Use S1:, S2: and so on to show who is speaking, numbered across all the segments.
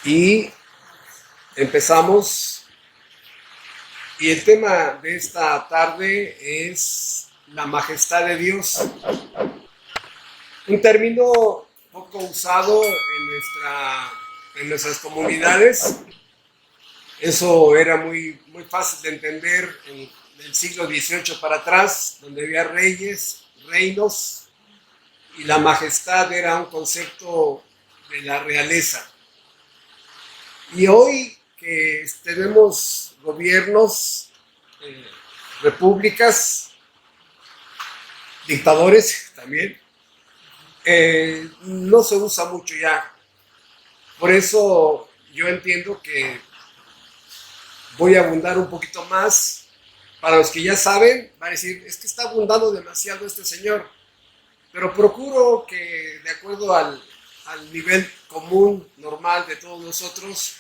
S1: Y empezamos. Y el tema de esta tarde es la majestad de Dios. Un término poco usado en nuestras comunidades. Eso era muy fácil de entender en el siglo XVIII para atrás, donde había reyes, reinos, y la majestad era un concepto de la realeza. Y hoy que tenemos gobiernos, repúblicas, dictadores también, no se usa mucho ya. Por eso yo entiendo que voy a abundar un poquito más. Para los que ya saben, van a decir, es que está abundando demasiado este señor. Pero procuro que, de acuerdo al nivel común, normal de todos nosotros,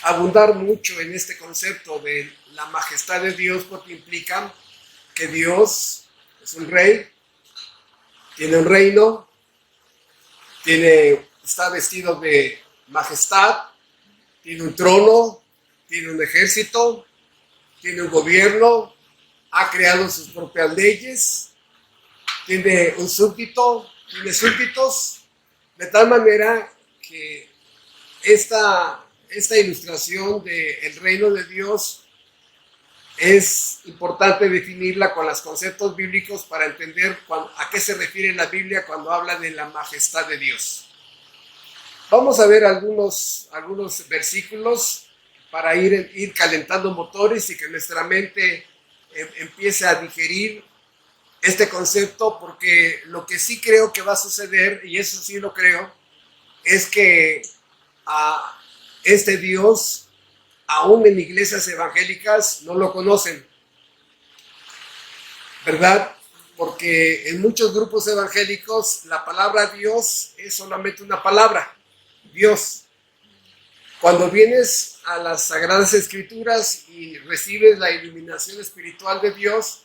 S1: abundar mucho en este concepto de la majestad de Dios, porque implica que Dios es un rey, tiene un reino, está vestido de majestad, tiene un trono, tiene un ejército, tiene un gobierno, ha creado sus propias leyes, tiene un súbdito, tiene súbditos, de tal manera que esta ilustración del reino de Dios es importante definirla con los conceptos bíblicos para entender a qué se refiere la Biblia cuando habla de la majestad de Dios. Vamos a ver algunos versículos para ir calentando motores y que nuestra mente empiece a digerir este concepto, porque lo que sí creo que va a suceder, y eso sí lo creo, es que a este Dios, aún en iglesias evangélicas, no lo conocen, ¿verdad? Porque en muchos grupos evangélicos la palabra Dios es solamente una palabra, Dios. Cuando vienes a las Sagradas Escrituras y recibes la iluminación espiritual de Dios,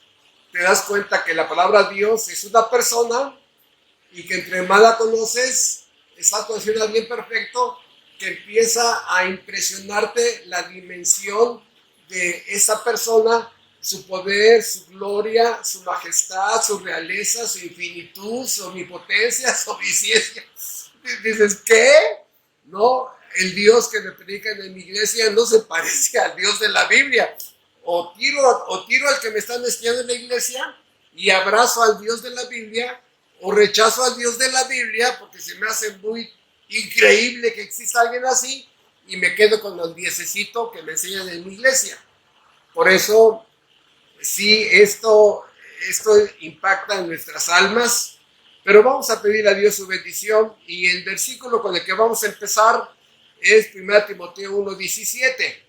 S1: te das cuenta que la palabra Dios es una persona y que entre más la conoces, estás conociendo a alguien perfecto, que empieza a impresionarte la dimensión de esa persona, su poder, su gloria, su majestad, su realeza, su infinitud, su omnipotencia, su omnisciencia. Dices, ¿qué? No, el Dios que me predican en mi iglesia no se parece al Dios de la Biblia. O tiro al que me están enseñando en la iglesia y abrazo al Dios de la Biblia, o rechazo al Dios de la Biblia porque se me hace muy increíble que exista alguien así, y me quedo con el diececito que me enseñan en mi iglesia. Por eso, sí, esto impacta en nuestras almas, pero vamos a pedir a Dios su bendición, y el versículo con el que vamos a empezar es 1 Timoteo 1:17.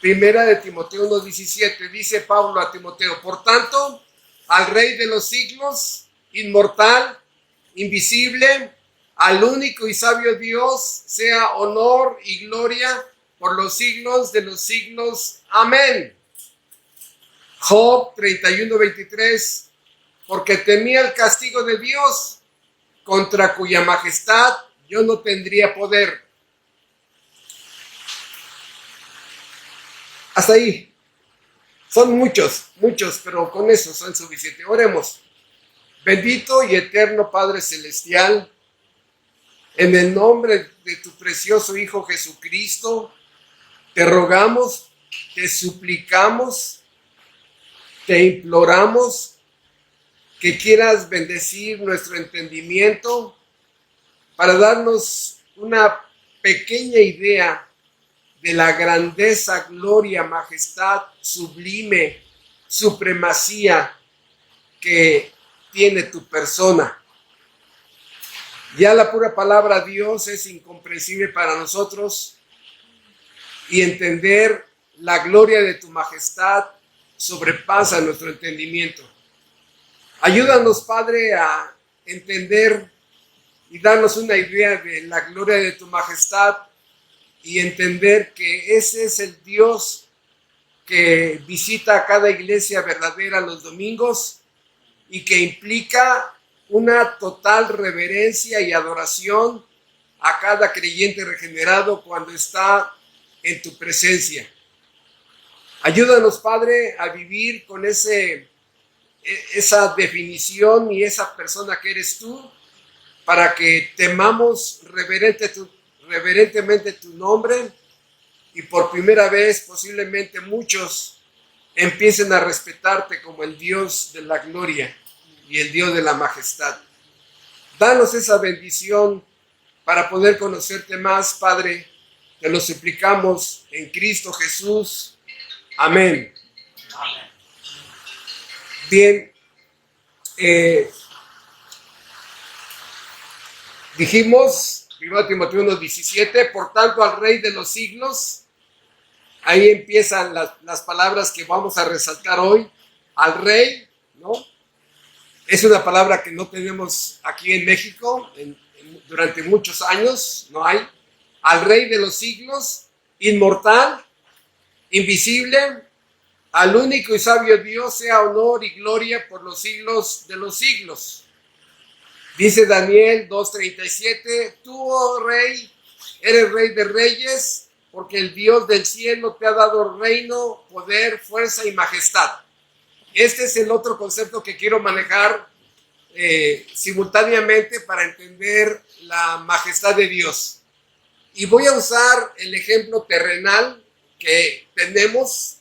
S1: Primera de Timoteo 1:17, dice Pablo a Timoteo: por tanto, al Rey de los siglos, inmortal, invisible, al único y sabio Dios, sea honor y gloria por los siglos de los siglos. Amén. Job 31:23, porque temía el castigo de Dios, contra cuya majestad yo no tendría poder. Hasta ahí. Son muchos, pero con eso son suficientes. Oremos. Bendito y eterno Padre Celestial, en el nombre de tu precioso Hijo Jesucristo, te rogamos, te suplicamos, te imploramos que quieras bendecir nuestro entendimiento para darnos una pequeña idea de la grandeza, gloria, majestad, sublime, supremacía que tiene tu persona. Ya la pura palabra Dios es incomprensible para nosotros, y entender la gloria de tu majestad sobrepasa nuestro entendimiento. Ayúdanos, Padre, a entender y darnos una idea de la gloria de tu majestad, y entender que ese es el Dios que visita a cada iglesia verdadera los domingos, y que implica una total reverencia y adoración a cada creyente regenerado cuando está en tu presencia. Ayúdanos, Padre, a vivir con esa definición y esa persona que eres tú, para que temamos reverentemente tu nombre y por primera vez posiblemente muchos empiecen a respetarte como el Dios de la gloria y el Dios de la majestad. Danos esa bendición para poder conocerte más, Padre. Te lo suplicamos en Cristo Jesús. Amén. Bien, dijimos, 1 Timoteo 1:17, por tanto al Rey de los siglos, ahí empiezan las palabras que vamos a resaltar hoy, al Rey, ¿no? Es una palabra que no tenemos aquí en México, durante muchos años, no hay. Al Rey de los siglos, inmortal, invisible, al único y sabio Dios sea honor y gloria por los siglos de los siglos. Dice Daniel 2:37, tú, oh Rey, eres Rey de reyes, porque el Dios del cielo te ha dado reino, poder, fuerza y majestad. Este es el otro concepto que quiero manejar simultáneamente para entender la majestad de Dios. Y voy a usar el ejemplo terrenal que tenemos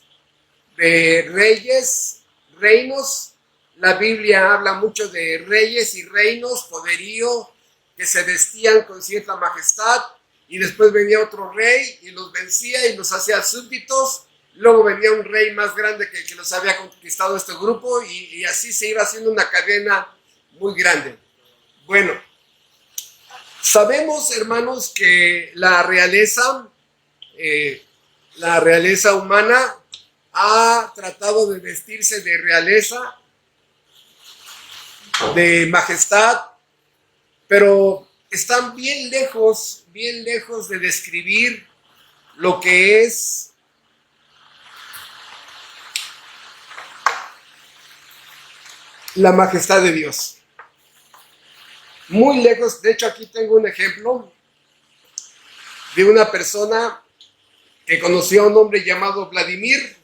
S1: de reyes, reinos. La Biblia habla mucho de reyes y reinos, poderío, que se vestían con cierta majestad, y después venía otro rey y los vencía y los hacía súbditos. Luego venía un rey más grande que los había conquistado este grupo, y así se iba haciendo una cadena muy grande. Bueno, sabemos, hermanos, que la realeza humana ha tratado de vestirse de realeza, de majestad, pero están bien lejos de describir lo que es la majestad de Dios. Muy lejos. De hecho, aquí tengo un ejemplo de una persona que conoció a un hombre llamado Vladimir.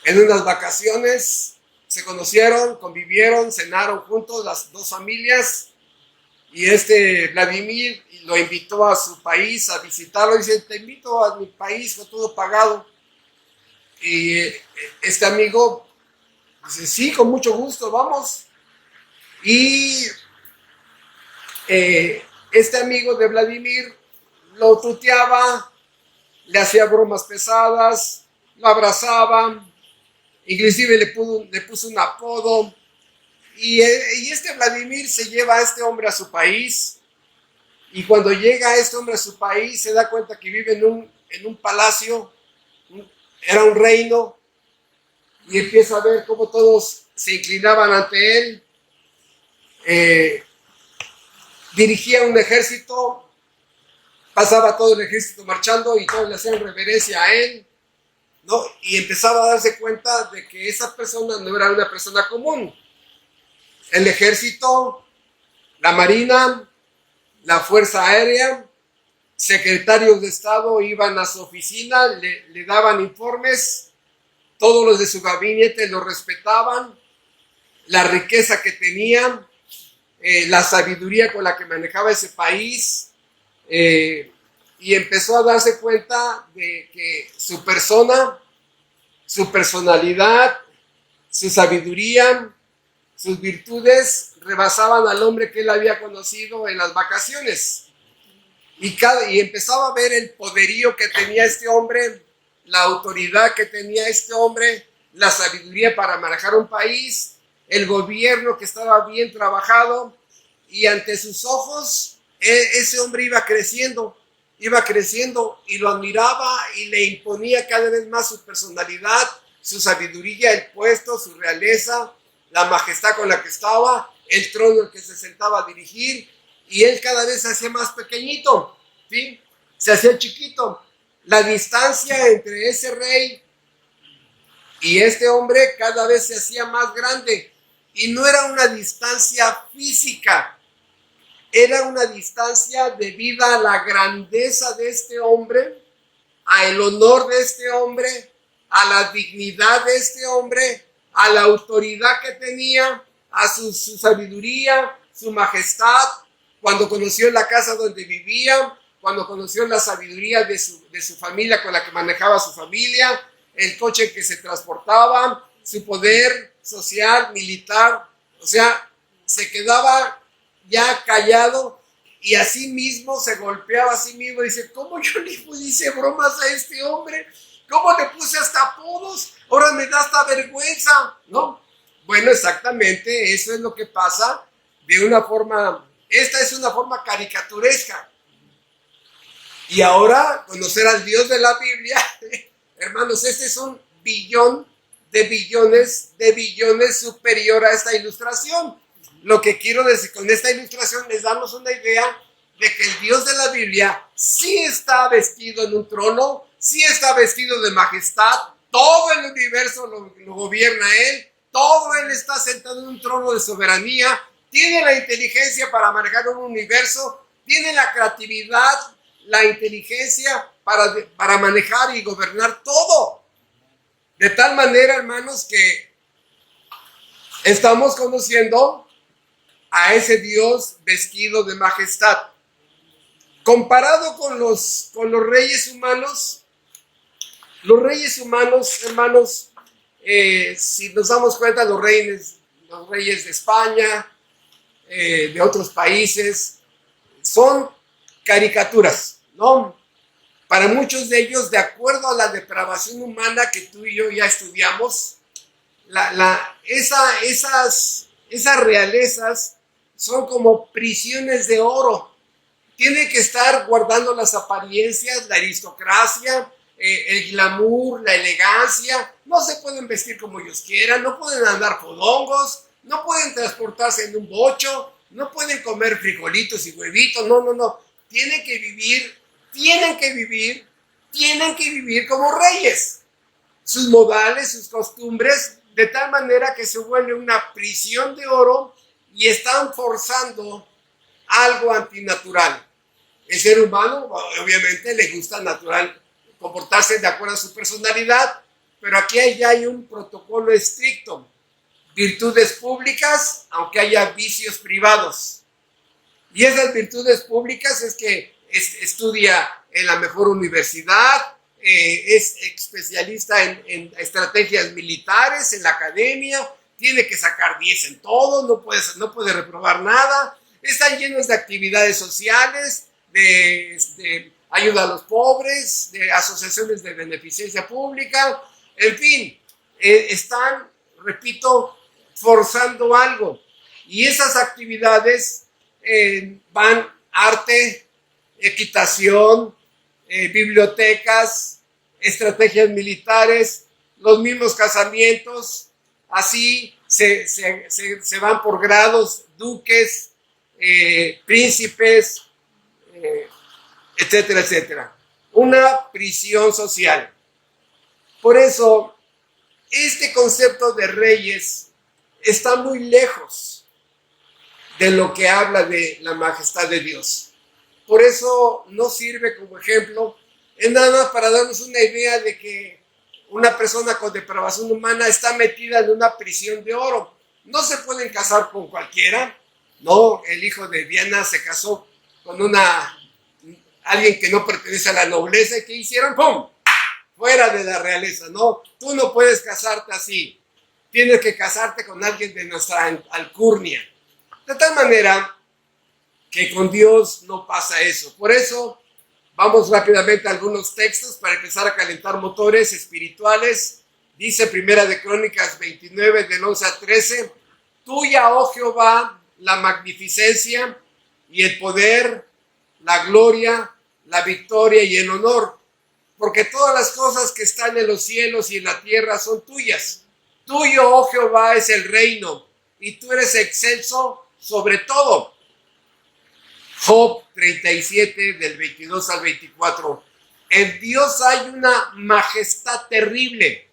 S1: En unas vacaciones se conocieron, convivieron, cenaron juntos las dos familias, y Vladimir lo invitó a su país a visitarlo. Dice, te invito a mi país con todo pagado. Y este amigo dice, sí, con mucho gusto, vamos. Y este amigo de Vladimir lo tuteaba, le hacía bromas pesadas, lo abrazaba, inclusive le puso un apodo. Y este Vladimir se lleva a este hombre a su país, y cuando llega este hombre a su país se da cuenta que vive en un palacio, era un reino, y empieza a ver cómo todos se inclinaban ante él. Dirigía un ejército, pasaba todo el ejército marchando y todos le hacían reverencia a él, ¿no? Y empezaba a darse cuenta de que esa persona no era una persona común. El ejército, la marina, la fuerza aérea, secretarios de Estado iban a su oficina, le daban informes, todos los de su gabinete lo respetaban, la riqueza que tenía, la sabiduría con la que manejaba ese país, y empezó a darse cuenta de que su persona, su personalidad, su sabiduría, sus virtudes rebasaban al hombre que él había conocido en las vacaciones. Y empezaba a ver el poderío que tenía este hombre, la autoridad que tenía este hombre, la sabiduría para manejar un país, el gobierno que estaba bien trabajado, y ante sus ojos ese hombre iba creciendo, y lo admiraba y le imponía cada vez más su personalidad, su sabiduría, el puesto, su realeza, la majestad con la que estaba, el trono en el que se sentaba a dirigir, y él cada vez se hacía más pequeñito, ¿sí? Se hacía chiquito. La distancia entre ese rey y este hombre cada vez se hacía más grande, y no era una distancia física, era una distancia debida a la grandeza de este hombre, al honor de este hombre, a la dignidad de este hombre, a la autoridad que tenía, a su sabiduría, su majestad, cuando conoció la casa donde vivía, cuando conoció la sabiduría de su familia con la que manejaba su familia, el coche en que se transportaba, su poder social, militar. O sea, se quedaba ya callado y así mismo se golpeaba a sí mismo. Dice, ¿cómo yo le hice bromas a este hombre? ¿Cómo le puse hasta apodos? Ahora me da hasta vergüenza, ¿no? Bueno, exactamente, eso es lo que pasa de una forma, esta es una forma caricaturesca. Y ahora, conocer al Dios de la Biblia, hermanos, este es un billón de billones superior a esta ilustración. Lo que quiero decir con esta ilustración es darnos una idea de que el Dios de la Biblia sí está vestido en un trono, sí está vestido de majestad, todo el universo lo gobierna Él, todo Él está sentado en un trono de soberanía, tiene la inteligencia para manejar un universo, tiene la creatividad, la inteligencia para manejar y gobernar todo. De tal manera, hermanos, que estamos conociendo a ese Dios vestido de majestad. Comparado con los reyes humanos, hermanos, si nos damos cuenta, los reyes de España, de otros países, son caricaturas, ¿no? Para muchos de ellos, de acuerdo a la depravación humana que tú y yo ya estudiamos, esas realezas son como prisiones de oro. Tienen que estar guardando las apariencias, la aristocracia, el glamour, la elegancia. No se pueden vestir como ellos quieran, no pueden andar fodongos, no pueden transportarse en un bocho, no pueden comer frijolitos y huevitos, no. Tienen que vivir como reyes. Sus modales, sus costumbres, de tal manera que se vuelve una prisión de oro y están forzando algo antinatural. El ser humano, obviamente, le gusta natural comportarse de acuerdo a su personalidad, pero aquí ya hay un protocolo estricto. Virtudes públicas, aunque haya vicios privados. Y esas virtudes públicas es que estudia en la mejor universidad, es especialista en estrategias militares, en la academia, tiene que sacar 10 en todo, no puede reprobar nada, están llenos de actividades sociales, de ayuda a los pobres, de asociaciones de beneficencia pública, en fin, están, repito, forzando algo. Y esas actividades van arte, equitación, bibliotecas, estrategias militares, los mismos casamientos, así se van por grados, duques, príncipes, etcétera, etcétera. Una prisión social. Por eso, este concepto de reyes está muy lejos de lo que habla de la majestad de Dios. Por eso no sirve como ejemplo, es nada más para darnos una idea de que una persona con depravación humana está metida en una prisión de oro. No se pueden casar con cualquiera, no, el hijo de Diana se casó con alguien que no pertenece a la nobleza, y ¿qué hicieron? ¡Pum! Fuera de la realeza, no, tú no puedes casarte así, tienes que casarte con alguien de nuestra alcurnia. De tal manera que con Dios no pasa eso. Por eso vamos rápidamente a algunos textos para empezar a calentar motores espirituales. Dice Primera de Crónicas 29 del 11 a 13, tuya, oh Jehová, la magnificencia y el poder, la gloria, la victoria y el honor, porque todas las cosas que están en los cielos y en la tierra son tuyas. Tuyo, oh Jehová, es el reino, y tú eres excelso sobre todo. Job 37, del 22 al 24. En Dios hay una majestad terrible.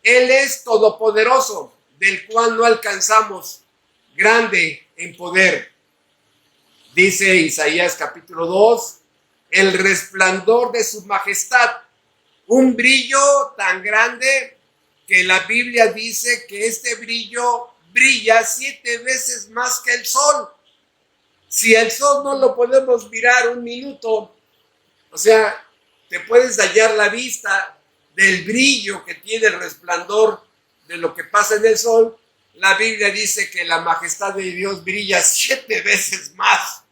S1: Él es todopoderoso, del cual no alcanzamos, grande en poder. Dice Isaías capítulo 2, el resplandor de su majestad, un brillo tan grande que la Biblia dice que este brillo brilla 7 veces más que el sol. Si el sol no lo podemos mirar un minuto, o sea, te puedes dañar la vista del brillo que tiene el resplandor de lo que pasa en el sol. La Biblia dice que la majestad de Dios brilla 7 veces más.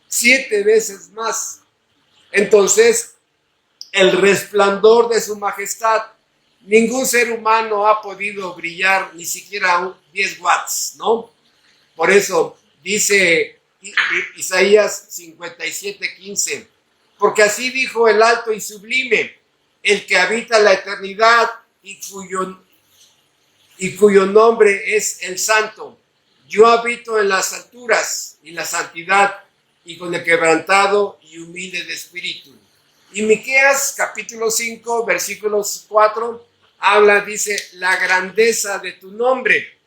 S1: 7 veces más. Entonces, el resplandor de su majestad, ningún ser humano ha podido brillar ni siquiera 10 watts, ¿no? Por eso dice Isaías 57:15, porque así dijo el alto y sublime, el que habita la eternidad y cuyo nombre es el Santo. Yo habito en las alturas y la santidad y con el quebrantado y humilde de espíritu. Y Miqueas capítulo 5 versículos 4 habla, dice, la grandeza de tu nombre,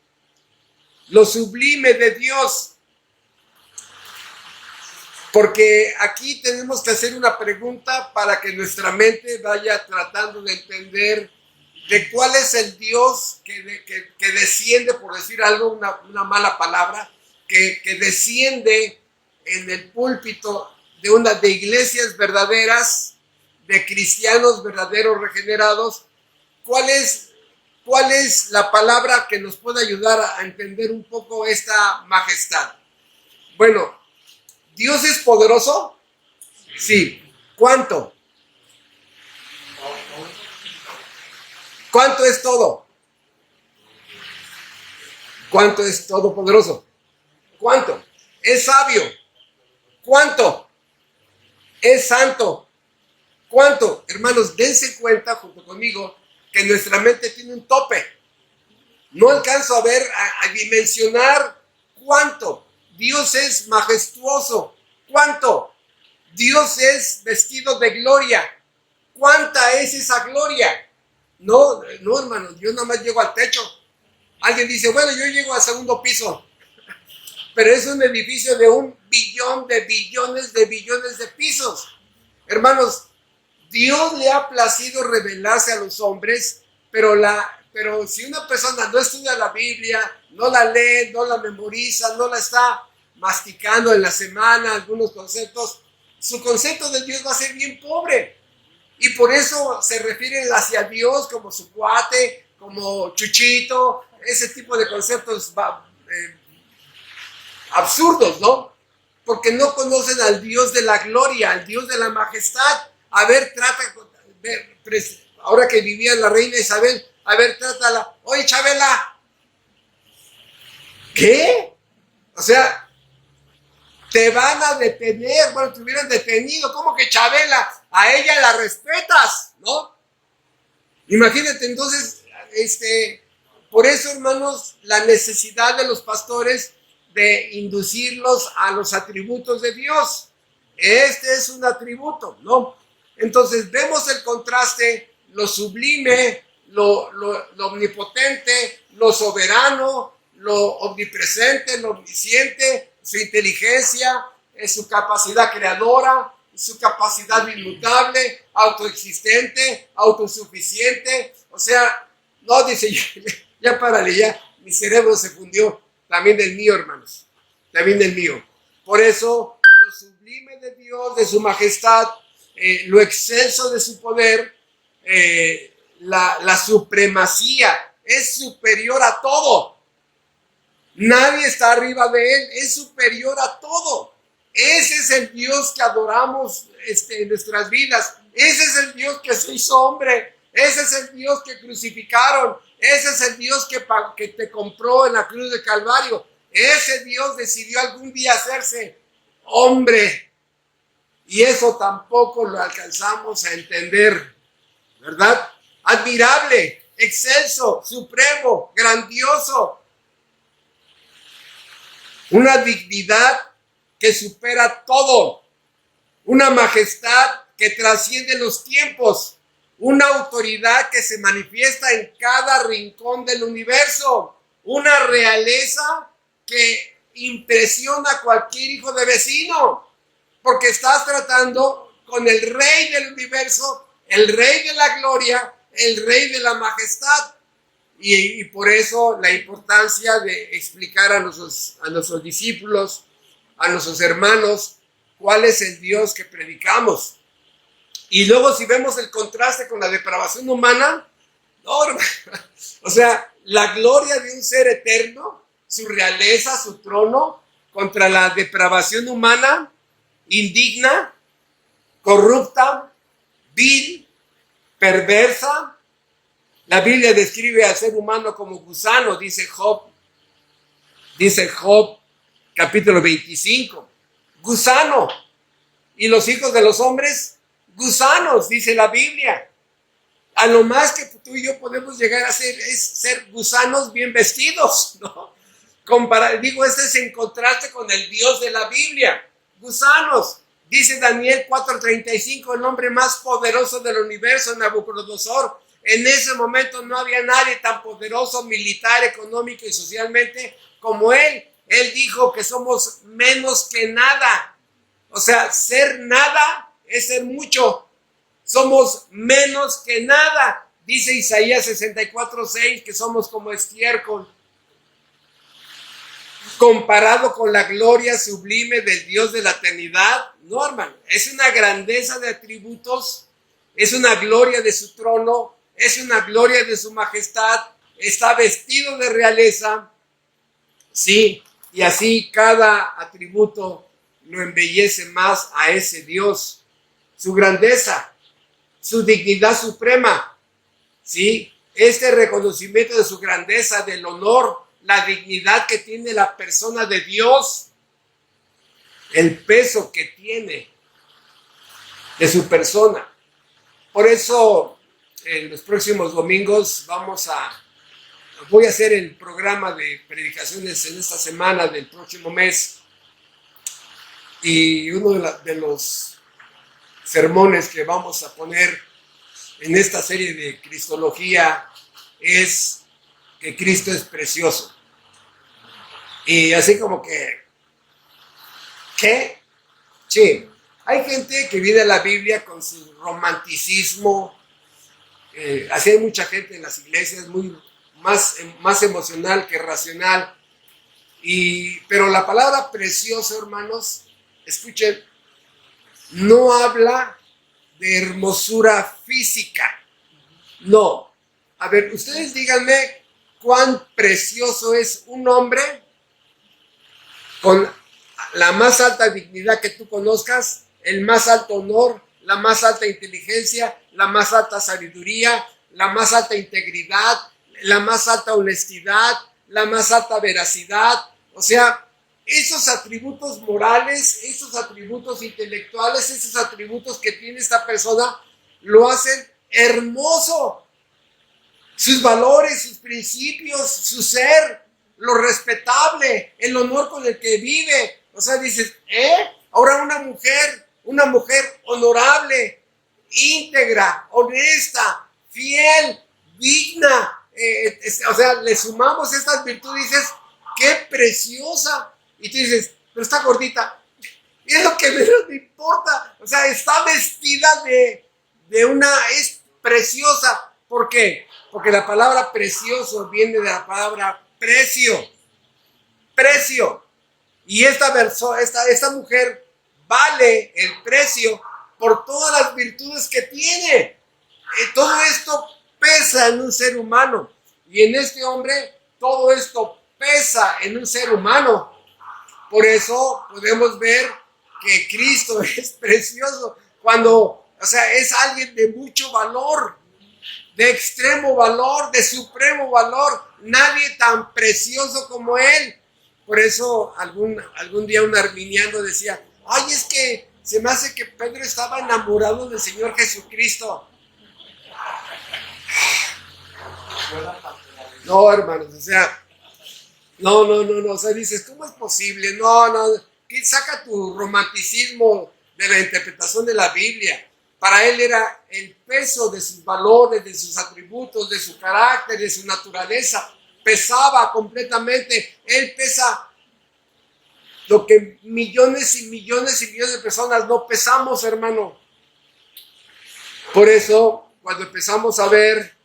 S1: lo sublime de Dios. Porque aquí tenemos que hacer una pregunta para que nuestra mente vaya tratando de entender de cuál es el Dios que desciende, por decir algo, una mala palabra, que desciende en el púlpito de iglesias verdaderas, de cristianos verdaderos regenerados. ¿Cuál es la palabra que nos puede ayudar a entender un poco esta majestad? Bueno, ¿Dios es poderoso? Sí. ¿Cuánto? ¿Cuánto es todo? ¿Cuánto es todopoderoso? ¿Cuánto? ¿Es sabio? ¿Cuánto? ¿Es santo? ¿Cuánto? Hermanos, dense cuenta junto conmigo que nuestra mente tiene un tope. No alcanzo a ver, a dimensionar cuánto. Dios es majestuoso. ¿Cuánto? Dios es vestido de gloria. ¿Cuánta es esa gloria? No, hermanos, yo nada más llego al techo. Alguien dice, bueno, yo llego al segundo piso. Pero es un edificio de 1 billón de billones de billones de pisos. Hermanos, Dios le ha placido revelarse a los hombres, pero si una persona no estudia la Biblia, no la lee, no la memoriza, no la está masticando en la semana, algunos conceptos, su concepto de Dios va a ser bien pobre. Y por eso se refieren hacia Dios como su cuate, como Chuchito, ese tipo de conceptos absurdos, ¿no? Porque no conocen al Dios de la gloria, al Dios de la majestad. A ver, ahora que vivía la reina Isabel, a ver, trátala. Oye, Chabela, ¿qué? O sea, te van a detener. Bueno, te hubieran detenido. ¿Cómo que Chabela? A ella la respetas, ¿no? Imagínate, entonces, por eso, hermanos, la necesidad de los pastores de inducirlos a los atributos de Dios. Este es un atributo, ¿no? Entonces vemos el contraste, lo sublime, lo omnipotente, lo soberano, lo omnipresente, lo omnisciente, su inteligencia, su capacidad creadora, su capacidad inmutable, autoexistente, autosuficiente. O sea, no, dice, ya párale, ya, mi cerebro se fundió. También del mío, hermanos, también del mío. Por eso, lo sublime de Dios, de su majestad, lo excelso de su poder, la supremacía, es superior a todo. Nadie está arriba de él, es superior a todo. Ese es el Dios que adoramos en nuestras vidas. Ese es el Dios que se hizo hombre. Ese es el Dios que crucificaron. Ese es el Dios que te compró en la cruz de Calvario. Ese Dios decidió algún día hacerse hombre. Y eso tampoco lo alcanzamos a entender, ¿verdad? Admirable, excelso, supremo, grandioso. Una dignidad que supera todo. Una majestad que trasciende los tiempos. Una autoridad que se manifiesta en cada rincón del universo. Una realeza que impresiona a cualquier hijo de vecino, porque estás tratando con el Rey del universo, el Rey de la gloria, el Rey de la majestad. Y por eso la importancia de explicar a nuestros discípulos, a nuestros hermanos, cuál es el Dios que predicamos. Y luego si vemos el contraste con la depravación humana, no, o sea, la gloria de un ser eterno, su realeza, su trono, contra la depravación humana, indigna, corrupta, vil, perversa. La Biblia describe al ser humano como gusano, dice Job capítulo 25, gusano. Y los hijos de los hombres, gusanos, dice la Biblia. A lo más que tú y yo podemos llegar a ser es ser gusanos bien vestidos, ¿no? Este es en contraste con el Dios de la Biblia. Gusanos. Dice Daniel 4:35, el hombre más poderoso del universo, Nabucodonosor. En ese momento no había nadie tan poderoso militar, económico y socialmente como él. Él dijo que somos menos que nada. O sea, ser nada es ser mucho. Somos menos que nada. Dice Isaías 64:6 que somos como estiércol, comparado con la gloria sublime del Dios de la eternidad. No, hermano, es una grandeza de atributos, es una gloria de su trono, es una gloria de su majestad, está vestido de realeza, sí, y así cada atributo lo embellece más a ese Dios, su grandeza, su dignidad suprema, sí, este reconocimiento de su grandeza, del honor, la dignidad que tiene la persona de Dios, el peso que tiene de su persona. Por eso en los próximos domingos voy a hacer el programa de predicaciones en esta semana del próximo mes, y uno de los sermones que vamos a poner en esta serie de Cristología es que Cristo es precioso. Y así como que, ¿qué? Sí, hay gente que vive la Biblia con su romanticismo. Así hay mucha gente en las iglesias más emocional que racional. Pero la palabra precioso, hermanos, escuchen, no habla de hermosura física. No. A ver, ustedes díganme cuán precioso es un hombre con la más alta dignidad que tú conozcas, el más alto honor, la más alta inteligencia, la más alta sabiduría, la más alta integridad, la más alta honestidad, la más alta veracidad. O sea, esos atributos morales, esos atributos intelectuales, esos atributos que tiene esta persona, lo hacen hermoso. Sus valores, sus principios, su ser, lo respetable, el honor con el que vive. O sea, dices, ahora una mujer honorable, íntegra, honesta, fiel, digna. O sea, le sumamos estas virtudes y dices, qué preciosa. Y tú dices, pero está gordita. Y es lo que menos me importa. O sea, está vestida es preciosa. ¿Por qué? Porque la palabra precioso viene de la palabra precio. Precio. Y esta mujer vale el precio por todas las virtudes que tiene. Todo esto pesa en un ser humano. Y en este hombre, todo esto pesa en un ser humano. Por eso podemos ver que Cristo es precioso. Es alguien de mucho valor, de extremo valor, de supremo valor. Nadie tan precioso como Él. Por eso algún día un arminiano decía, ay, es que se me hace que Pedro estaba enamorado del Señor Jesucristo. No, hermanos, o sea, no, o sea, dices, ¿cómo es posible? No, saca tu romanticismo de la interpretación de la Biblia. Para él era el peso de sus valores, de sus atributos, de su carácter, de su naturaleza. Pesaba completamente. Él pesa lo que millones y millones y millones de personas no pesamos, hermano. Por eso, cuando empezamos a ver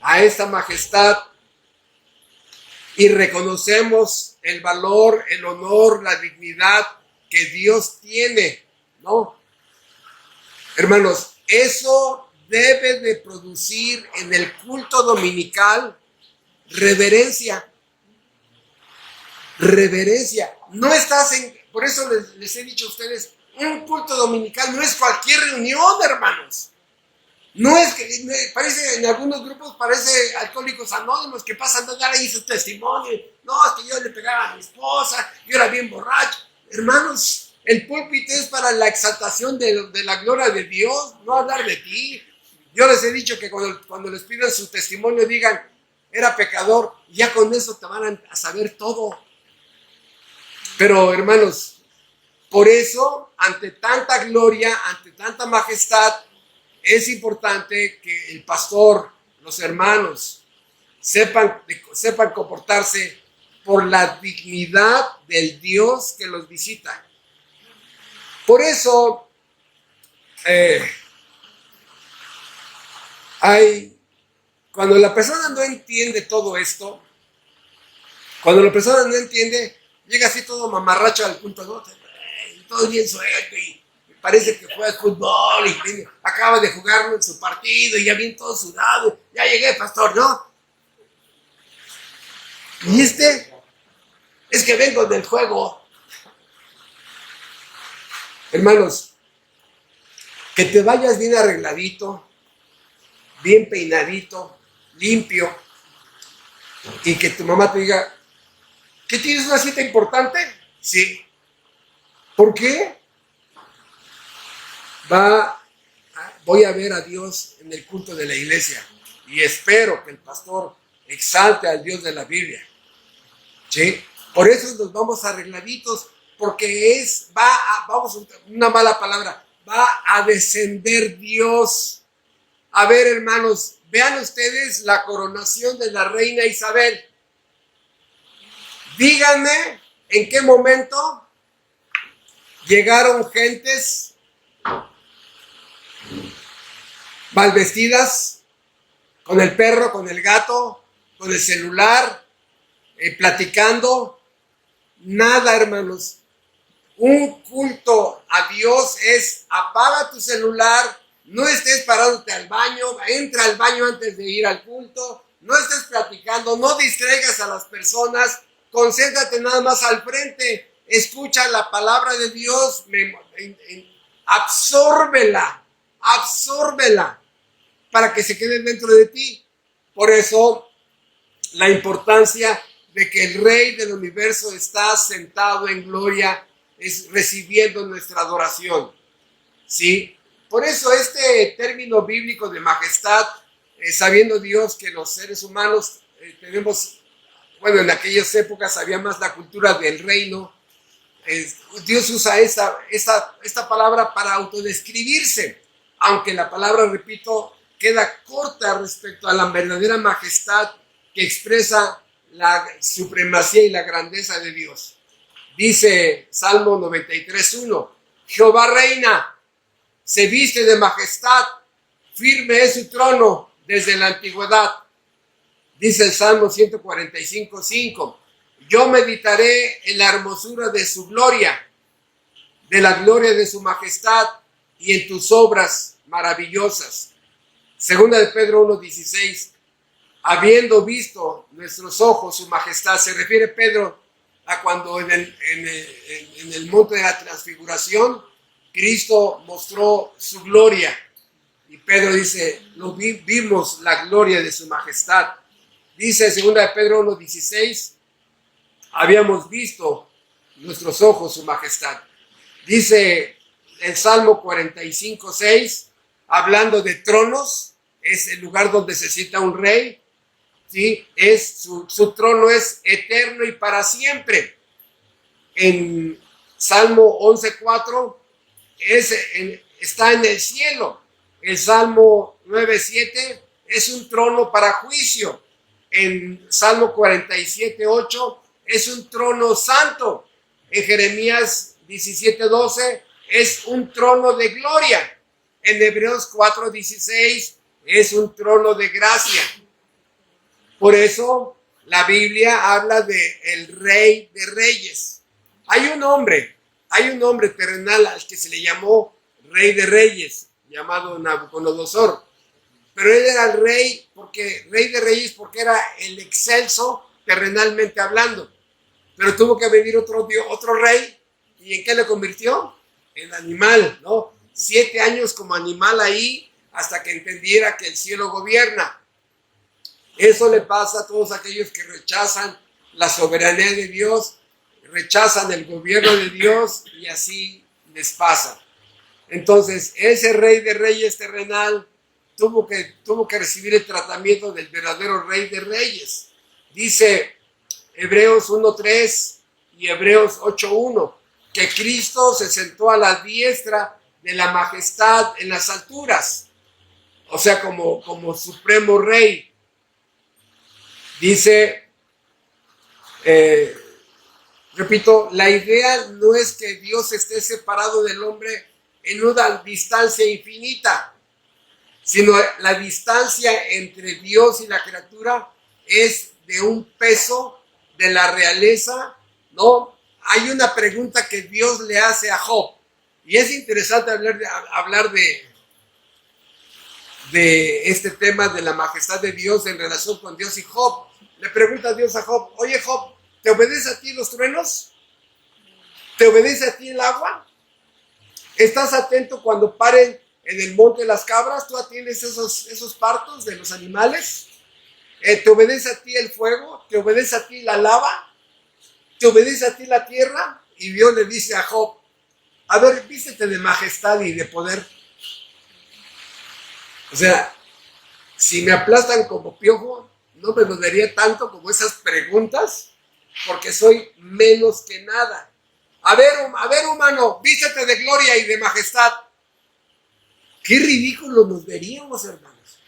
S1: a esta majestad y reconocemos el valor, el honor, la dignidad que Dios tiene, ¿no? Hermanos, eso debe de producir en el culto dominical reverencia. Reverencia. No estás en... Por eso les he dicho a ustedes, un culto dominical no es cualquier reunión, hermanos. No es que, parece, en algunos grupos parece Alcohólicos Anónimos que pasan a dar ahí su testimonio. No, es que yo le pegaba a mi esposa, yo era bien borracho. Hermanos, el púlpito es para la exaltación de la gloria de Dios, no hablar de ti. Yo les he dicho que cuando les pidan su testimonio digan, era pecador, ya con eso te van a saber todo. Pero hermanos, por eso, ante tanta gloria, ante tanta majestad, es importante que el pastor, los hermanos, sepan comportarse por la dignidad del Dios que los visita. Por eso, cuando la persona no entiende todo esto, cuando la persona no entiende, llega así todo mamarracho al culto, ¿no? Todo bien suelto y parece que juega fútbol y acaba de jugar en su partido y ya bien todo sudado. Ya llegué, pastor, ¿no? Y es que vengo del juego. Hermanos, que te vayas bien arregladito, bien peinadito, limpio, y que tu mamá te diga, ¿qué tienes una cita importante? Sí. ¿Por qué? Voy a ver a Dios en el culto de la iglesia y espero que el pastor exalte al Dios de la Biblia. ¿Sí? Por eso nos vamos arregladitos, porque una mala palabra, va a descender Dios. A ver, hermanos, vean ustedes la coronación de la reina Isabel. Díganme en qué momento llegaron gentes mal vestidas, con el perro, con el gato, con el celular, platicando. Nada, hermanos. Un culto a Dios es apaga tu celular, no estés parándote al baño, entra al baño antes de ir al culto, no estés platicando, no distraigas a las personas, concéntrate nada más al frente, escucha la palabra de Dios, absórbela para que se quede dentro de ti. Por eso, la importancia de que el Rey del universo está sentado en gloria, es recibiendo nuestra adoración. ¿Sí? Por eso este término bíblico de majestad, sabiendo Dios que los seres humanos tenemos, bueno, en aquellas épocas había más la cultura del reino, Dios usa esta palabra para autodescribirse, aunque la palabra, repito, queda corta respecto a la verdadera majestad que expresa la supremacía y la grandeza de Dios. Dice Salmo 93:1, Jehová reina, se viste de majestad, firme es su trono desde la antigüedad. Dice el Salmo 145:5, yo meditaré en la hermosura de su gloria, de la gloria de su majestad y en tus obras maravillosas. Segunda de Pedro 1:16, habiendo visto nuestros ojos su majestad. Se refiere Pedro a cuando en el monte de la transfiguración Cristo mostró su gloria y Pedro dice, vimos la gloria de su majestad. Dice segunda de Pedro 1:16, habíamos visto nuestros ojos su majestad. Dice el Salmo 45:6, hablando de tronos, es el lugar donde se sienta un rey. ¿Sí? Su trono es eterno y para siempre. En Salmo 11:4 está en el cielo. El Salmo 9:7 es un trono para juicio. En Salmo 47:8 es un trono santo. En Jeremías 17:12 es un trono de gloria. En Hebreos 4:16 es un trono de gracia. Por eso la Biblia habla de el Rey de Reyes. Hay un hombre terrenal al que se le llamó Rey de Reyes, llamado Nabucodonosor. Pero él era el rey de reyes porque era el excelso terrenalmente hablando. Pero tuvo que venir otro rey. ¿Y en qué le convirtió? En animal, ¿no? 7 años como animal ahí hasta que entendiera que el cielo gobierna. Eso le pasa a todos aquellos que rechazan la soberanía de Dios, rechazan el gobierno de Dios y así les pasa. Entonces, ese Rey de Reyes terrenal tuvo que recibir el tratamiento del verdadero Rey de Reyes. Dice Hebreos 1:3 y Hebreos 8:1 que Cristo se sentó a la diestra de la majestad en las alturas, o sea, como supremo Rey. Dice, repito, la idea no es que Dios esté separado del hombre en una distancia infinita, sino la distancia entre Dios y la criatura es de un peso de la realeza, ¿no? Hay una pregunta que Dios le hace a Job, y es interesante hablar de este tema de la majestad de Dios en relación con Dios y Job. Le pregunta a Dios a Job, oye Job, ¿te obedece a ti los truenos? ¿Te obedece a ti el agua? ¿Estás atento cuando paren en el monte las cabras? ¿Tú atiendes esos partos de los animales? ¿Te obedece a ti el fuego? ¿Te obedece a ti la lava? ¿Te obedece a ti la tierra? Y Dios le dice a Job, a ver, vístete de majestad y de poder. O sea, si me aplastan como piojo, no me dolería tanto como esas preguntas, porque soy menos que nada. A ver, humano, vístete de gloria y de majestad. Qué ridículos nos veríamos, hermanos.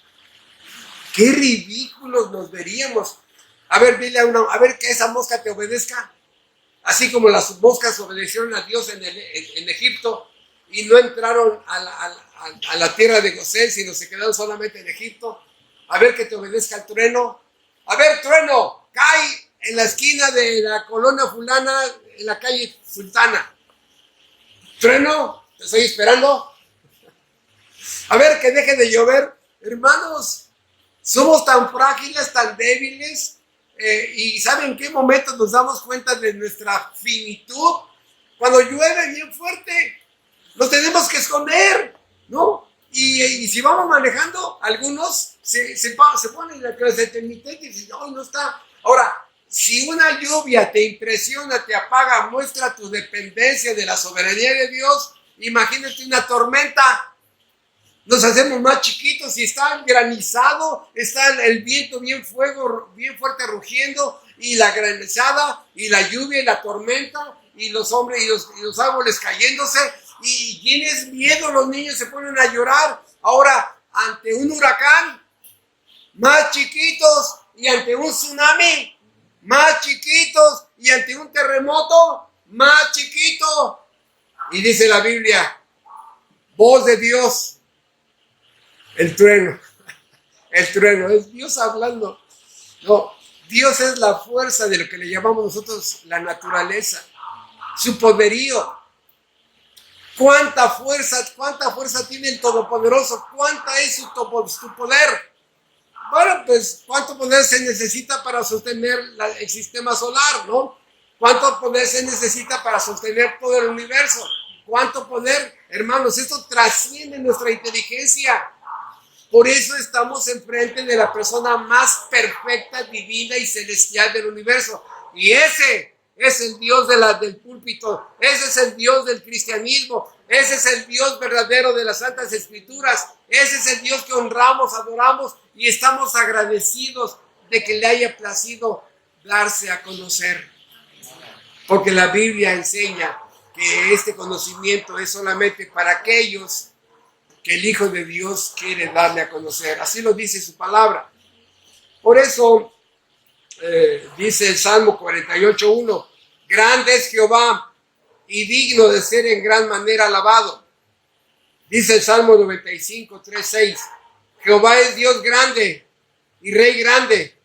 S1: Qué ridículos nos veríamos. A ver, dile a ver que esa mosca te obedezca. Así como las moscas obedecieron a Dios en Egipto y no entraron a la tierra de Gosén, sino se quedaron solamente en Egipto. A ver que te obedezca el trueno. A ver, trueno, cae en la esquina de la colonia fulana, en la calle Sultana. Trueno, te estoy esperando. A ver que deje de llover. Hermanos, somos tan frágiles, tan débiles, y ¿saben en qué momento nos damos cuenta de nuestra finitud? Cuando llueve bien fuerte, nos tenemos que esconder, ¿no? Y si vamos manejando, algunos se ponen la clase intermitente y dicen, ¡ay, no está! Ahora, si una lluvia te impresiona, te apaga, muestra tu dependencia de la soberanía de Dios, imagínate una tormenta. Nos hacemos más chiquitos y está granizado, está el viento bien fuerte rugiendo, y la granizada, y la lluvia, y la tormenta, y los hombres y los árboles cayéndose, y tienes miedo, los niños se ponen a llorar. Ahora, ante un huracán, más chiquitos, y ante un tsunami, más chiquitos, y ante un terremoto, más chiquito. Y dice la Biblia, voz de Dios, el trueno, es Dios hablando. No, Dios es la fuerza de lo que le llamamos nosotros la naturaleza, su poderío. ¿Cuánta fuerza tiene el Todopoderoso? ¿Cuánta es su poder? Bueno, pues, ¿cuánto poder se necesita para sostener el sistema solar, no? ¿Cuánto poder se necesita para sostener todo el universo? ¿Cuánto poder? Hermanos, esto trasciende nuestra inteligencia. Por eso estamos enfrente de la persona más perfecta, divina y celestial del universo. Y ese es el Dios del púlpito. Ese es el Dios del cristianismo. Ese es el Dios verdadero de las Santas Escrituras. Ese es el Dios que honramos, adoramos y estamos agradecidos de que le haya placido darse a conocer. Porque la Biblia enseña que este conocimiento es solamente para aquellos que el Hijo de Dios quiere darle a conocer. Así lo dice su palabra. Por eso dice el Salmo 48:1, grande es Jehová y digno de ser en gran manera alabado. Dice el Salmo 95, 3, 6. Jehová es Dios grande y Rey grande.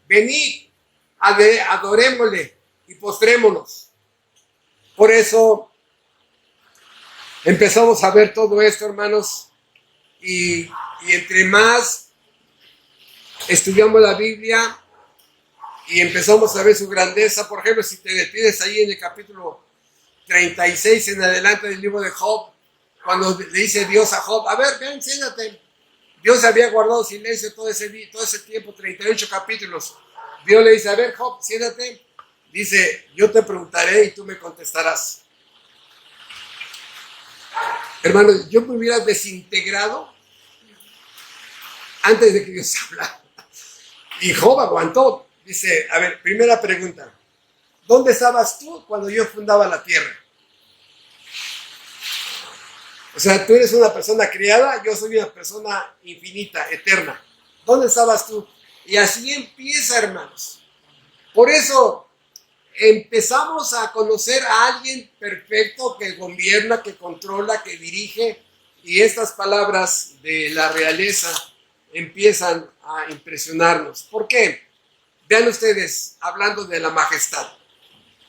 S1: Venid, adorémosle y postrémonos. Por eso empezamos a ver todo esto, hermanos, y entre más estudiamos la Biblia y empezamos a ver su grandeza. Por ejemplo, si te detienes ahí en el capítulo 36 en adelante del libro de Job, cuando le dice Dios a Job, a ver, ven, siéntate. Dios había guardado silencio todo ese tiempo, 38 capítulos. Dios le dice, a ver, Job, siéntate. Dice, yo te preguntaré y tú me contestarás. Hermanos, yo me hubiera desintegrado antes de que Dios hablara. Y Job aguantó. Dice, a ver, primera pregunta. ¿Dónde estabas tú cuando yo fundaba la tierra? O sea, tú eres una persona criada, yo soy una persona infinita, eterna. ¿Dónde estabas tú? Y así empieza, hermanos. Por eso empezamos a conocer a alguien perfecto que gobierna, que controla, que dirige. Y estas palabras de la realeza empiezan a impresionarnos. ¿Por qué? Vean ustedes, hablando de la majestad.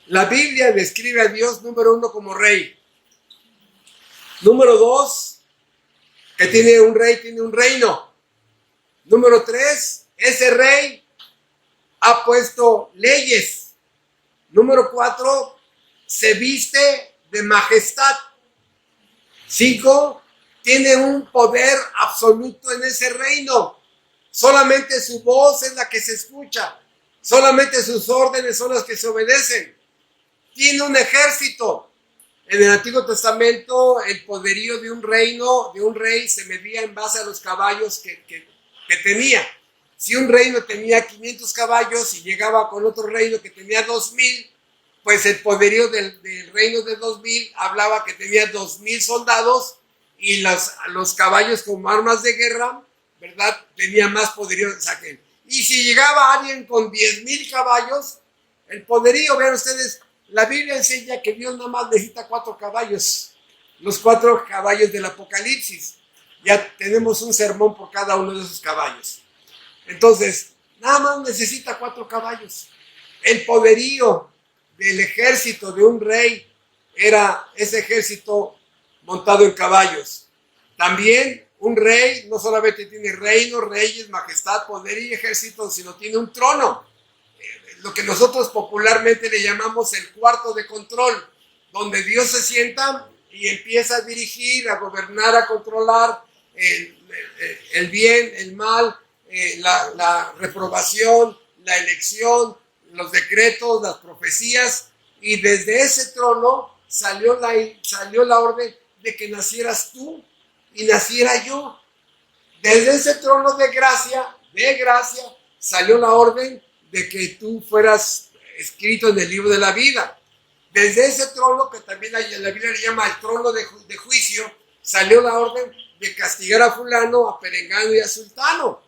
S1: La Biblia describe a Dios, número 1, como rey. Número 2, que tiene un rey, tiene un reino. Número 3, ese rey ha puesto leyes. Número 4, se viste de majestad. 5, tiene un poder absoluto en ese reino. Solamente su voz es la que se escucha. Solamente sus órdenes son las que se obedecen. Tiene un ejército. En el Antiguo Testamento, el poderío de un reino, de un rey, se medía en base a los caballos que tenía. Si un reino tenía 500 caballos y llegaba con otro reino que tenía 2000, pues el poderío del reino de 2000 hablaba que tenía 2000 soldados y los caballos como armas de guerra, ¿verdad? Tenía más poderío. Y si llegaba alguien con 10,000 caballos, el poderío, vean ustedes, la Biblia enseña que Dios nada más necesita 4 caballos, los 4 caballos del Apocalipsis. Ya tenemos un sermón por cada uno de esos caballos. Entonces, nada más necesita 4 caballos. El poderío del ejército de un rey era ese ejército montado en caballos. También un rey no solamente tiene reino, reyes, majestad, poder y ejército, sino tiene un trono. Lo que nosotros popularmente le llamamos el cuarto de control, donde Dios se sienta y empieza a dirigir, a gobernar, a controlar el bien, el mal, la reprobación, la elección, los decretos, las profecías, y desde ese trono salió la orden de que nacieras tú y naciera yo. Desde ese trono de gracia, salió la orden de que tú fueras escrito en el libro de la vida. Desde ese trono, que también la Biblia le llama el trono de juicio, salió la orden de castigar a fulano, a perengano y a sultano.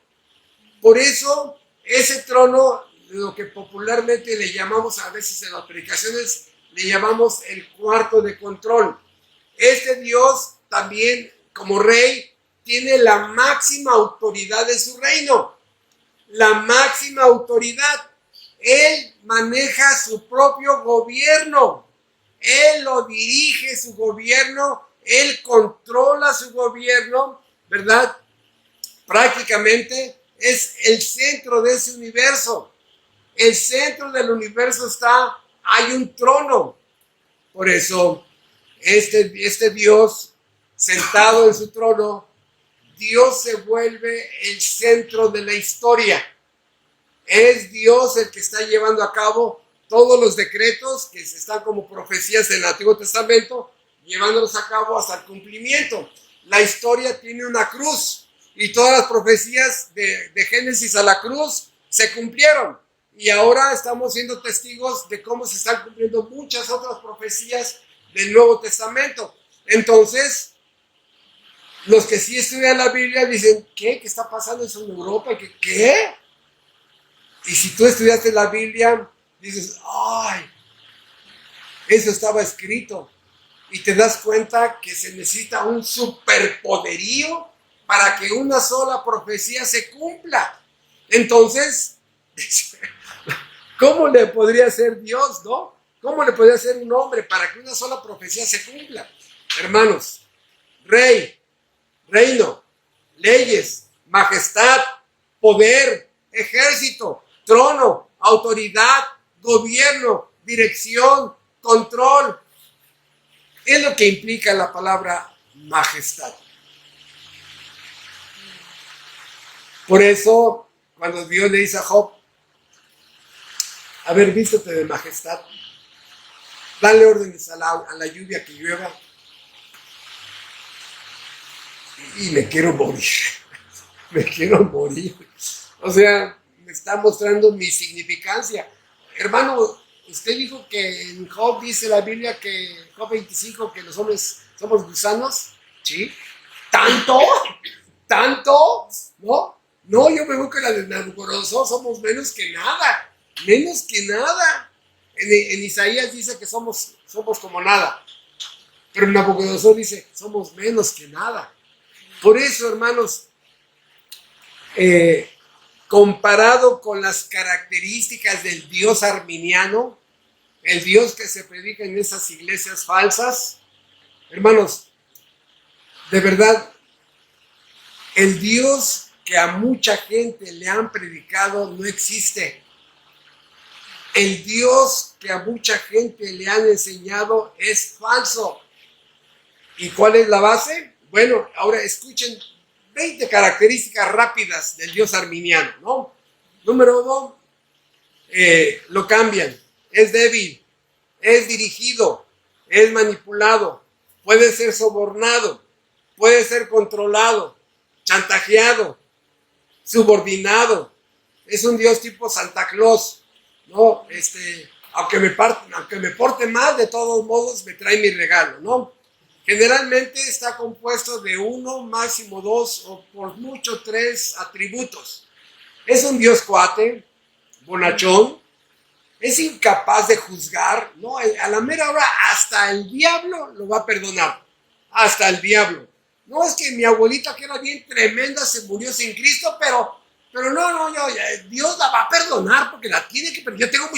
S1: Por eso, ese trono, lo que popularmente le llamamos a veces en las predicaciones, le llamamos el cuarto de control. Este Dios también, como rey, tiene la máxima autoridad de su reino. La máxima autoridad. Él maneja su propio gobierno. Él lo dirige, su gobierno. Él controla su gobierno, ¿verdad? Prácticamente es el centro de ese universo. El centro del universo hay un trono. Por eso, este Dios sentado en su trono, Dios se vuelve el centro de la historia. Es Dios el que está llevando a cabo todos los decretos que están como profecías en el Antiguo Testamento, llevándolos a cabo hasta el cumplimiento. La historia tiene una cruz y todas las profecías de Génesis a la cruz se cumplieron. Y ahora estamos siendo testigos de cómo se están cumpliendo muchas otras profecías del Nuevo Testamento. Entonces, los que sí estudian la Biblia dicen, ¿qué está pasando eso en Europa? ¿Qué? Y si tú estudiaste la Biblia, dices, ¡ay! Eso estaba escrito. y te das cuenta que se necesita un superpoderío para que una sola profecía se cumpla. Entonces, ¿cómo le podría ser Dios, no? ¿Cómo le podría ser un hombre para que una sola profecía se cumpla? Hermanos, rey, reino, leyes, majestad, poder, ejército, trono, autoridad, gobierno, dirección, control. Es lo que implica la palabra majestad. Por eso, cuando Dios le dice a Job, a ver, vístete de majestad, dale órdenes a la lluvia que llueva, y me quiero morir, me quiero morir. O sea, me está mostrando mi significancia. Hermano, usted dijo que en Job dice la Biblia que Job 25 que los hombres somos gusanos. ¿Sí? ¿Tanto? ¿Tanto? ¿No? No, yo me veo que la de Nabucodonosor somos menos que nada. Menos que nada. En Isaías dice que somos como nada. Pero en Nabucodonosor dice, somos menos que nada. Por eso, hermanos, comparado con las características del Dios arminiano, el Dios que se predica en esas iglesias falsas, hermanos, de verdad, el Dios que a mucha gente le han predicado no existe. El Dios que a mucha gente le han enseñado es falso. ¿Y cuál es la base? Bueno, ahora escuchen 20 características rápidas del Dios arminiano, ¿no? Número 1, lo cambian. Es débil, es dirigido, es manipulado, puede ser sobornado, puede ser controlado, chantajeado, subordinado. Es un Dios tipo Santa Claus, ¿no? Aunque me porte mal, de todos modos me trae mi regalo, ¿no? Generalmente está compuesto de 1, máximo 2 o por mucho 3 atributos. Es un Dios cuate, bonachón, es incapaz de juzgar, ¿no? A la mera hora hasta el diablo lo va a perdonar, hasta el diablo. No es que mi abuelita, que era bien tremenda, se murió sin Cristo, pero no, Dios la va a perdonar porque la tiene que perdonar. Yo tengo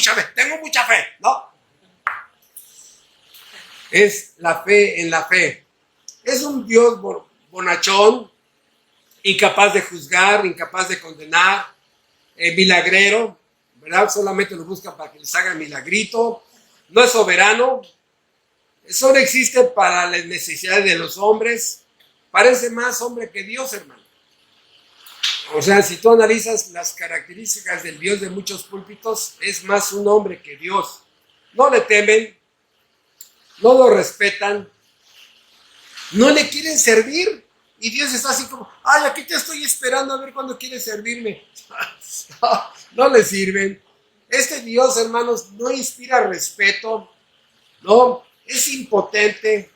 S1: mucha fe, ¿no? Es la fe en la fe. Es un Dios bonachón, incapaz de juzgar, incapaz de condenar, milagrero, ¿verdad? Solamente lo busca para que les hagan milagrito. No es soberano, solo existe para las necesidades de los hombres. Parece más hombre que Dios, hermano. O sea, si tú analizas las características del Dios de muchos púlpitos, es más un hombre que Dios. No le temen, no lo respetan, no le quieren servir. Y Dios está así como, ay, aquí te estoy esperando a ver cuándo quieres servirme. No le sirven. Este Dios, hermanos, no inspira respeto, no, es impotente,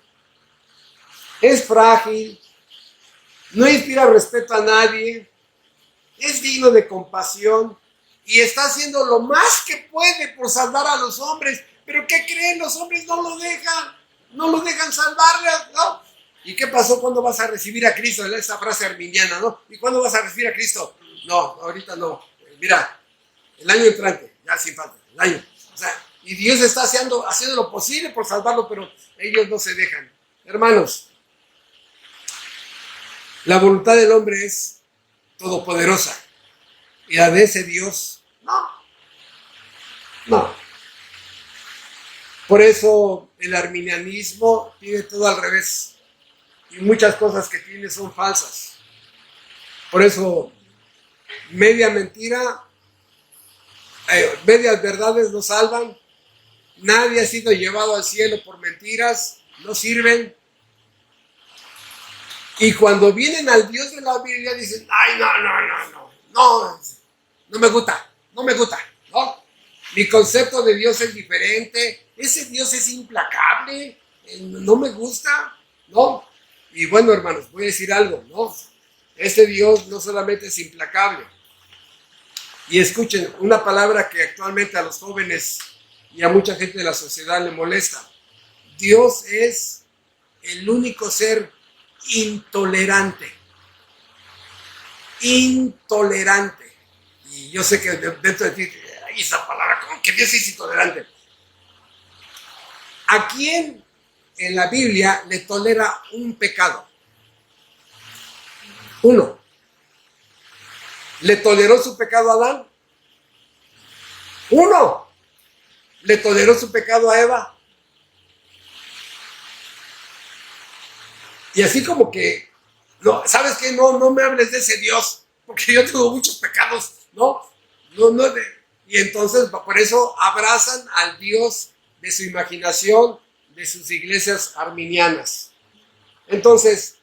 S1: es frágil, no inspira respeto a nadie, es digno de compasión y está haciendo lo más que puede por salvar a los hombres. Pero ¿qué creen? Los hombres no lo dejan salvarle, ¿no? ¿Y qué pasó cuando vas a recibir a Cristo? Esa frase arminiana, ¿no? ¿Y cuándo vas a recibir a Cristo? No, ahorita no. Mira, el año entrante, ya sin falta, el año. O sea, y Dios está haciendo lo posible por salvarlo, pero ellos no se dejan. Hermanos, la voluntad del hombre es todopoderosa. Y la de ese Dios, no. Por eso el arminianismo tiene todo al revés. Y muchas cosas que tiene son falsas. Por eso, media mentira, medias verdades no salvan. Nadie ha sido llevado al cielo por mentiras, no sirven. Y cuando vienen al Dios de la Biblia dicen, ay, no me gusta, ¿no? Mi concepto de Dios es diferente, ese Dios es implacable, no me gusta, ¿no? Y bueno, hermanos, voy a decir algo, ¿no? Este Dios no solamente es implacable. Y escuchen, una palabra que actualmente a los jóvenes y a mucha gente de la sociedad le molesta. Dios es el único ser intolerante. Intolerante. Y yo sé que dentro de ti, ay, esa palabra, ¿cómo que Dios es intolerante? ¿A quién en la Biblia le tolera un pecado? Uno. ¿Le toleró su pecado a Adán? Uno. ¿Le toleró su pecado a Eva? Y así como que, no, ¿sabes qué? No me hables de ese Dios, porque yo tengo muchos pecados, ¿no? Y entonces por eso abrazan al Dios de su imaginación, de sus iglesias arminianas. Entonces,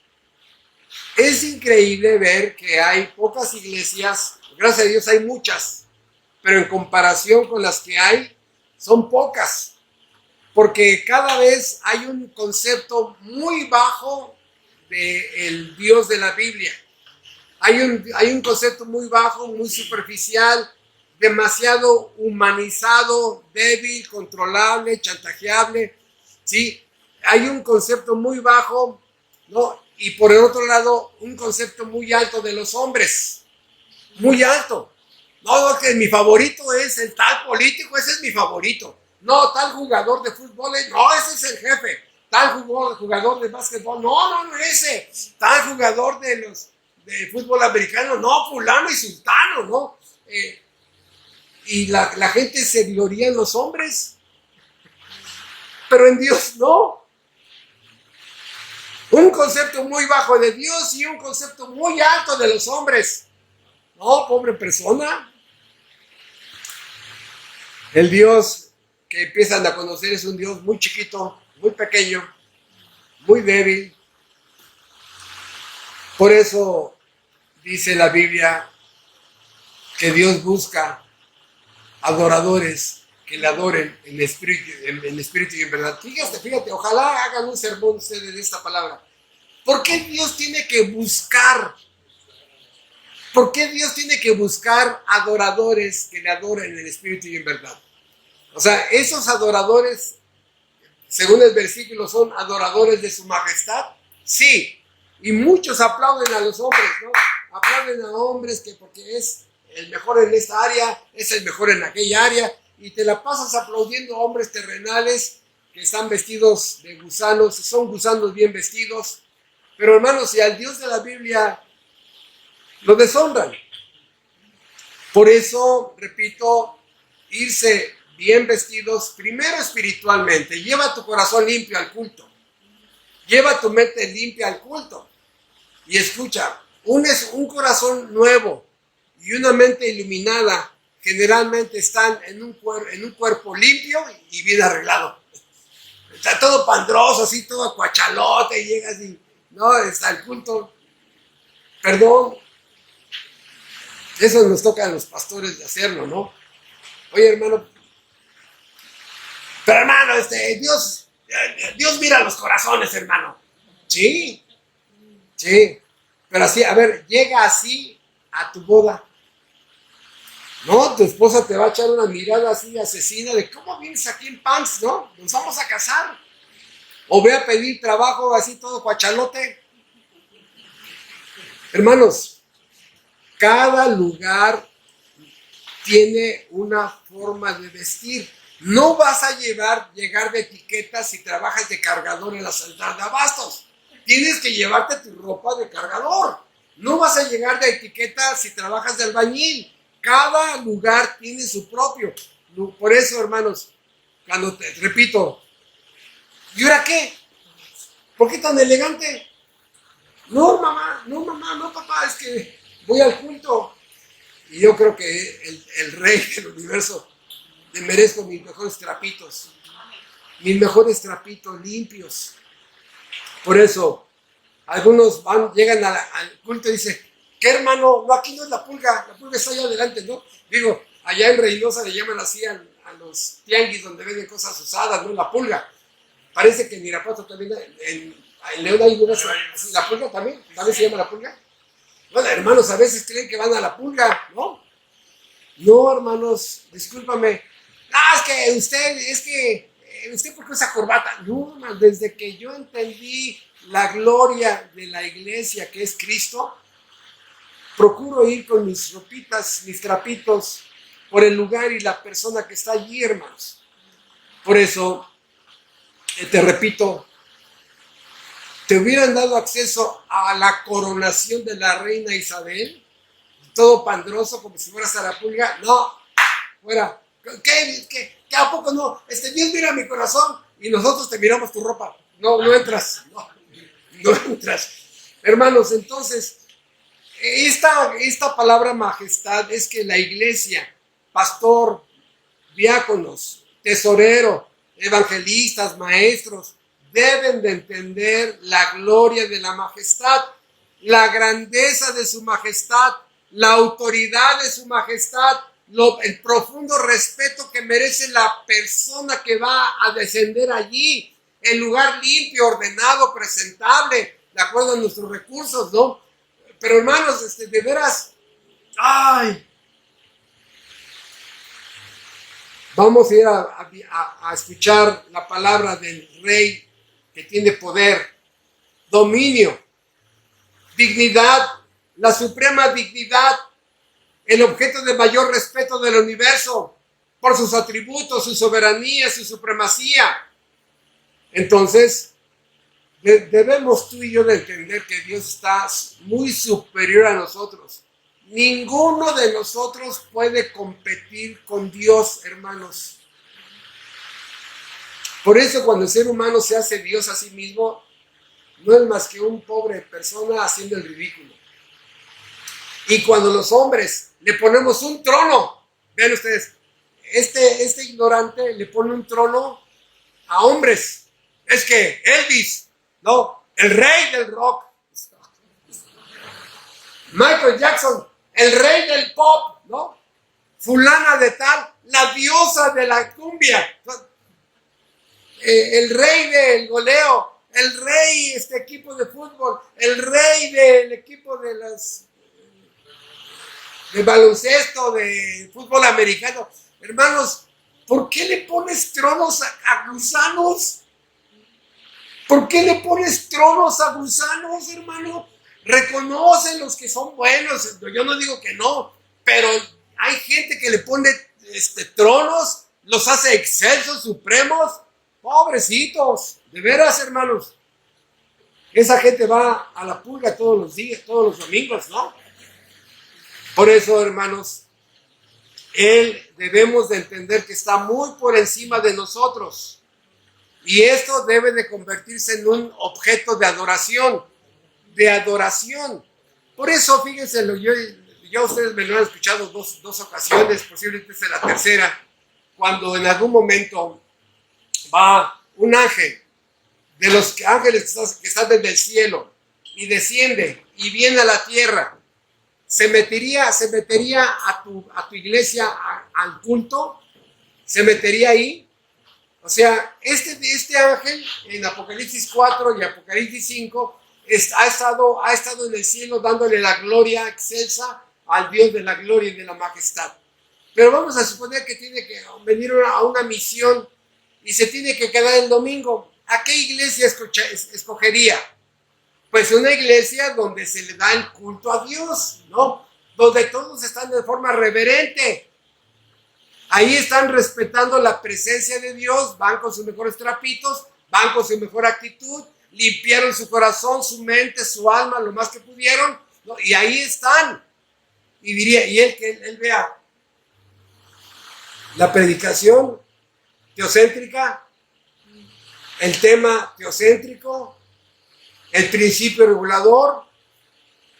S1: es increíble ver que hay pocas iglesias, gracias a Dios hay muchas, pero en comparación con las que hay, son pocas, porque cada vez hay un concepto muy bajo del Dios de la Biblia. Hay un concepto muy bajo, muy superficial, demasiado humanizado, débil, controlable, chantajeable, ¿sí? Hay un concepto muy bajo, ¿no? Y por el otro lado, un concepto muy alto de los hombres, muy alto. No, que mi favorito es el tal político, ese es mi favorito. No, tal jugador de fútbol, no, ese es el jefe. Tal jugador de básquetbol, no, ese. Tal jugador de fútbol americano, no, fulano y sultano, ¿no? Y la gente se gloria en los hombres, pero en Dios no. Un concepto muy bajo de Dios y un concepto muy alto de los hombres. No, pobre persona. El Dios que empiezan a conocer es un Dios muy chiquito, muy pequeño, muy débil. Por eso dice la Biblia que Dios busca adoradores que le adoren en espíritu y en verdad. Fíjate, ojalá hagan un sermón ustedes de esta palabra. ¿Por qué Dios tiene que buscar? ¿Por qué Dios tiene que buscar adoradores que le adoren en espíritu y en verdad? O sea, esos adoradores, según el versículo, son adoradores de su majestad. Sí, y muchos aplauden a los hombres, ¿no? Aplauden a hombres que porque es el mejor en esta área, es el mejor en aquella área, y te la pasas aplaudiendo a hombres terrenales que están vestidos de gusanos, son gusanos bien vestidos. Pero hermanos, si al Dios de la Biblia lo deshonran. Por eso, repito, irse bien vestidos, primero espiritualmente. Lleva tu corazón limpio al culto. Lleva tu mente limpia al culto. Y escucha, un corazón nuevo y una mente iluminada generalmente están en un cuerpo limpio y bien arreglado. Está todo pandroso, así todo acuachalote, y llegas y no, está el culto. Perdón, eso nos toca a los pastores de hacerlo, ¿no? Oye, hermano, pero hermano, Dios mira los corazones, hermano. Sí, pero así, a ver, llega así a tu boda. No, tu esposa te va a echar una mirada así asesina de ¿cómo vienes aquí en pants, no? Nos vamos a casar. O ve a pedir trabajo así todo cuachalote. Hermanos, cada lugar tiene una forma de vestir. No vas a llegar de etiquetas si trabajas de cargador en la central de abastos. Tienes que llevarte tu ropa de cargador. No vas a llegar de etiquetas si trabajas de albañil. Cada lugar tiene su propio. Por eso, hermanos, cuando te repito, ¿y ahora qué? ¿Por qué tan elegante? No, mamá, no, papá, es que voy al culto. Y yo creo que el rey del universo le merezco mis mejores trapitos limpios. Por eso, algunos llegan al culto y dicen, ¿qué hermano? No, aquí no es la pulga está allá adelante, ¿no? Digo, allá en Reynosa le llaman así a los tianguis donde venden cosas usadas, ¿no? La pulga. Parece que en Irapuato también, en León hay una, la pulga también se llama la pulga. Bueno, hermanos, a veces creen que van a la pulga, ¿no? No, hermanos, discúlpame. No, es que ¿usted por qué usa corbata? No, man, desde que yo entendí la gloria de la iglesia que es Cristo, procuro ir con mis ropitas, mis trapitos, por el lugar y la persona que está allí, hermanos. Por eso, te repito, te hubieran dado acceso a la coronación de la reina Isabel, todo pandroso como si fuera Sarapulga. No, fuera. ¿Qué a poco no? Dios mira mi corazón y nosotros te miramos tu ropa. No entras. No entras. Hermanos, entonces, esta palabra majestad es que la iglesia, pastor, diáconos, tesorero, evangelistas, maestros, deben de entender la gloria de la majestad, la grandeza de su majestad, la autoridad de su majestad, el profundo respeto que merece la persona que va a descender allí, el lugar limpio, ordenado, presentable, de acuerdo a nuestros recursos, ¿no? Pero hermanos, de veras, vamos a ir a escuchar la palabra del Rey que tiene poder, dominio, dignidad, la suprema dignidad, el objeto de mayor respeto del universo, por sus atributos, su soberanía, su supremacía. Entonces, debemos tú y yo de entender que Dios está muy superior a nosotros. Ninguno de nosotros puede competir con Dios, hermanos. Por eso cuando el ser humano se hace Dios a sí mismo, no es más que un pobre persona haciendo el ridículo. Y cuando los hombres le ponemos un trono, vean ustedes, este ignorante le pone un trono a hombres. Es que Elvis, ¿no? El rey del rock. Michael Jackson, el rey del pop, ¿no? Fulana de tal, la diosa de la cumbia. El rey del goleo, el rey equipo de fútbol, el rey del equipo de baloncesto, de fútbol americano. Hermanos, ¿por qué le pones tronos a gusanos? ¿Por qué le pones tronos a gusanos, hermano? Reconocen los que son buenos. Yo no digo que no, pero hay gente que le pone tronos, los hace excelsos, supremos. Pobrecitos, de veras, hermanos. Esa gente va a la pulga todos los días, todos los domingos, ¿no? Por eso, hermanos, Él debemos de entender que está muy por encima de nosotros. Y esto debe de convertirse en un objeto de adoración. Por eso, fíjense, ya ustedes me lo han escuchado dos ocasiones, posiblemente es la tercera, cuando en algún momento va un ángel, de los ángeles que están desde el cielo, y desciende y viene a la tierra, se metería a tu iglesia, al culto, se metería ahí. O sea, este ángel en Apocalipsis 4 y Apocalipsis 5 ha estado en el cielo dándole la gloria excelsa al Dios de la gloria y de la majestad. Pero vamos a suponer que tiene que venir a una misión y se tiene que quedar el domingo. ¿A qué iglesia escogería? Pues una iglesia donde se le da el culto a Dios, ¿no? Donde todos están de forma reverente. Ahí están respetando la presencia de Dios, van con sus mejores trapitos, van con su mejor actitud, limpiaron su corazón, su mente, su alma, lo más que pudieron, ¿no? Y ahí están. Y diría, él vea la predicación teocéntrica, el tema teocéntrico, el principio regulador,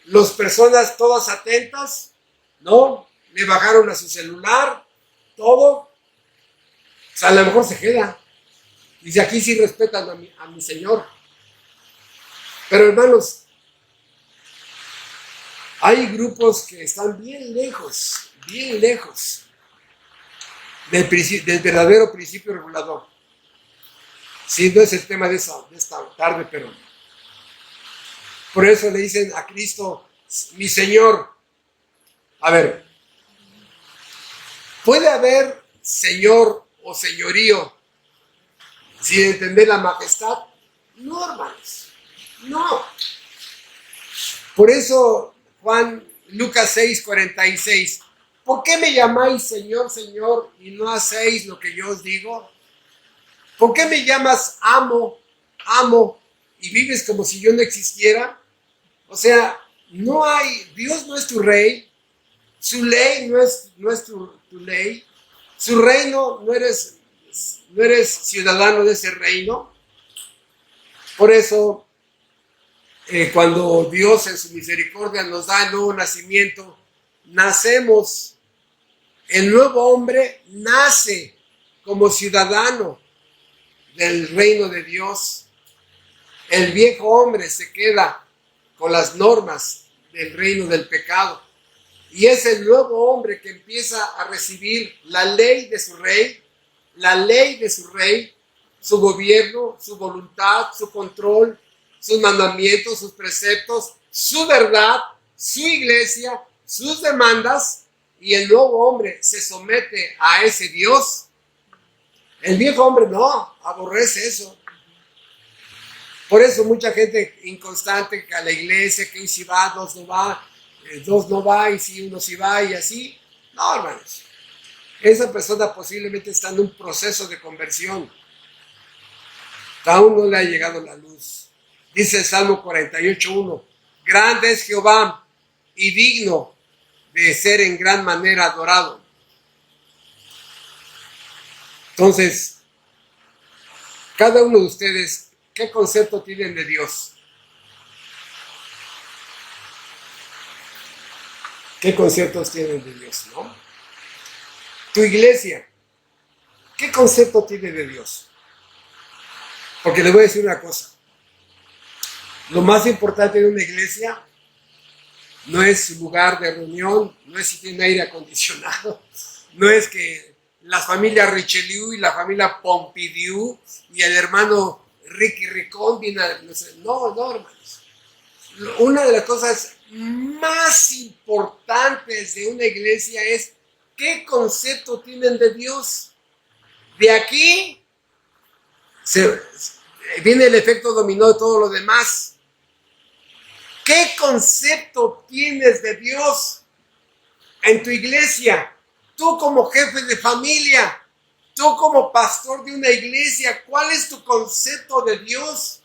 S1: las personas todas atentas, ¿no? Le bajaron a su celular, todo. O sea, a lo mejor se queda. Dice, aquí sí respetan a mi Señor. Pero hermanos, hay grupos que están bien lejos del verdadero principio regulador. Sí, no es el tema de esta tarde, pero por eso le dicen a Cristo, mi Señor. A ver, ¿puede haber Señor o señorío sin entender la majestad. No, hermanos, no. Por eso Lucas 6:46, ¿por qué me llamáis Señor, Señor, y no hacéis lo que yo os digo? ¿Por qué me llamas amo, amo, y vives como si yo no existiera? O sea, Dios no es tu rey, su ley no es tu ley, su reino no eres ciudadano de ese reino. Por eso, cuando Dios en su misericordia nos da el nuevo nacimiento, nacemos, el nuevo hombre nace como ciudadano del reino de Dios. El viejo hombre se queda con las normas del reino del pecado. Y es el nuevo hombre que empieza a recibir la ley de su rey, su gobierno, su voluntad, su control, sus mandamientos, sus preceptos, su verdad, su iglesia, sus demandas, y el nuevo hombre se somete a ese Dios. El viejo hombre no, aborrece eso. Por eso mucha gente inconstante a la iglesia, que si va, dos no va, y si uno sí va, y así. No, hermanos. Esa persona posiblemente está en un proceso de conversión. Aún no le ha llegado la luz. Dice el Salmo 48:1, grande es Jehová y digno de ser en gran manera adorado. Entonces, cada uno de ustedes, ¿qué concepto tienen de Dios? ¿Qué conceptos tienen de Dios, no? Tu iglesia, ¿qué concepto tiene de Dios? Porque les voy a decir una cosa. Lo más importante de una iglesia no es su lugar de reunión, no es si tiene aire acondicionado, no es que la familia Richelieu y la familia Pompidou y el hermano Ricky Ricón vienen a... No, hermanos. Una de las cosas más importantes de una iglesia es qué concepto tienen de Dios. De aquí viene el efecto dominó de todo lo demás. ¿Qué concepto tienes de Dios en tu iglesia? Tú como jefe de familia, tú como pastor de una iglesia, ¿cuál es tu concepto de Dios?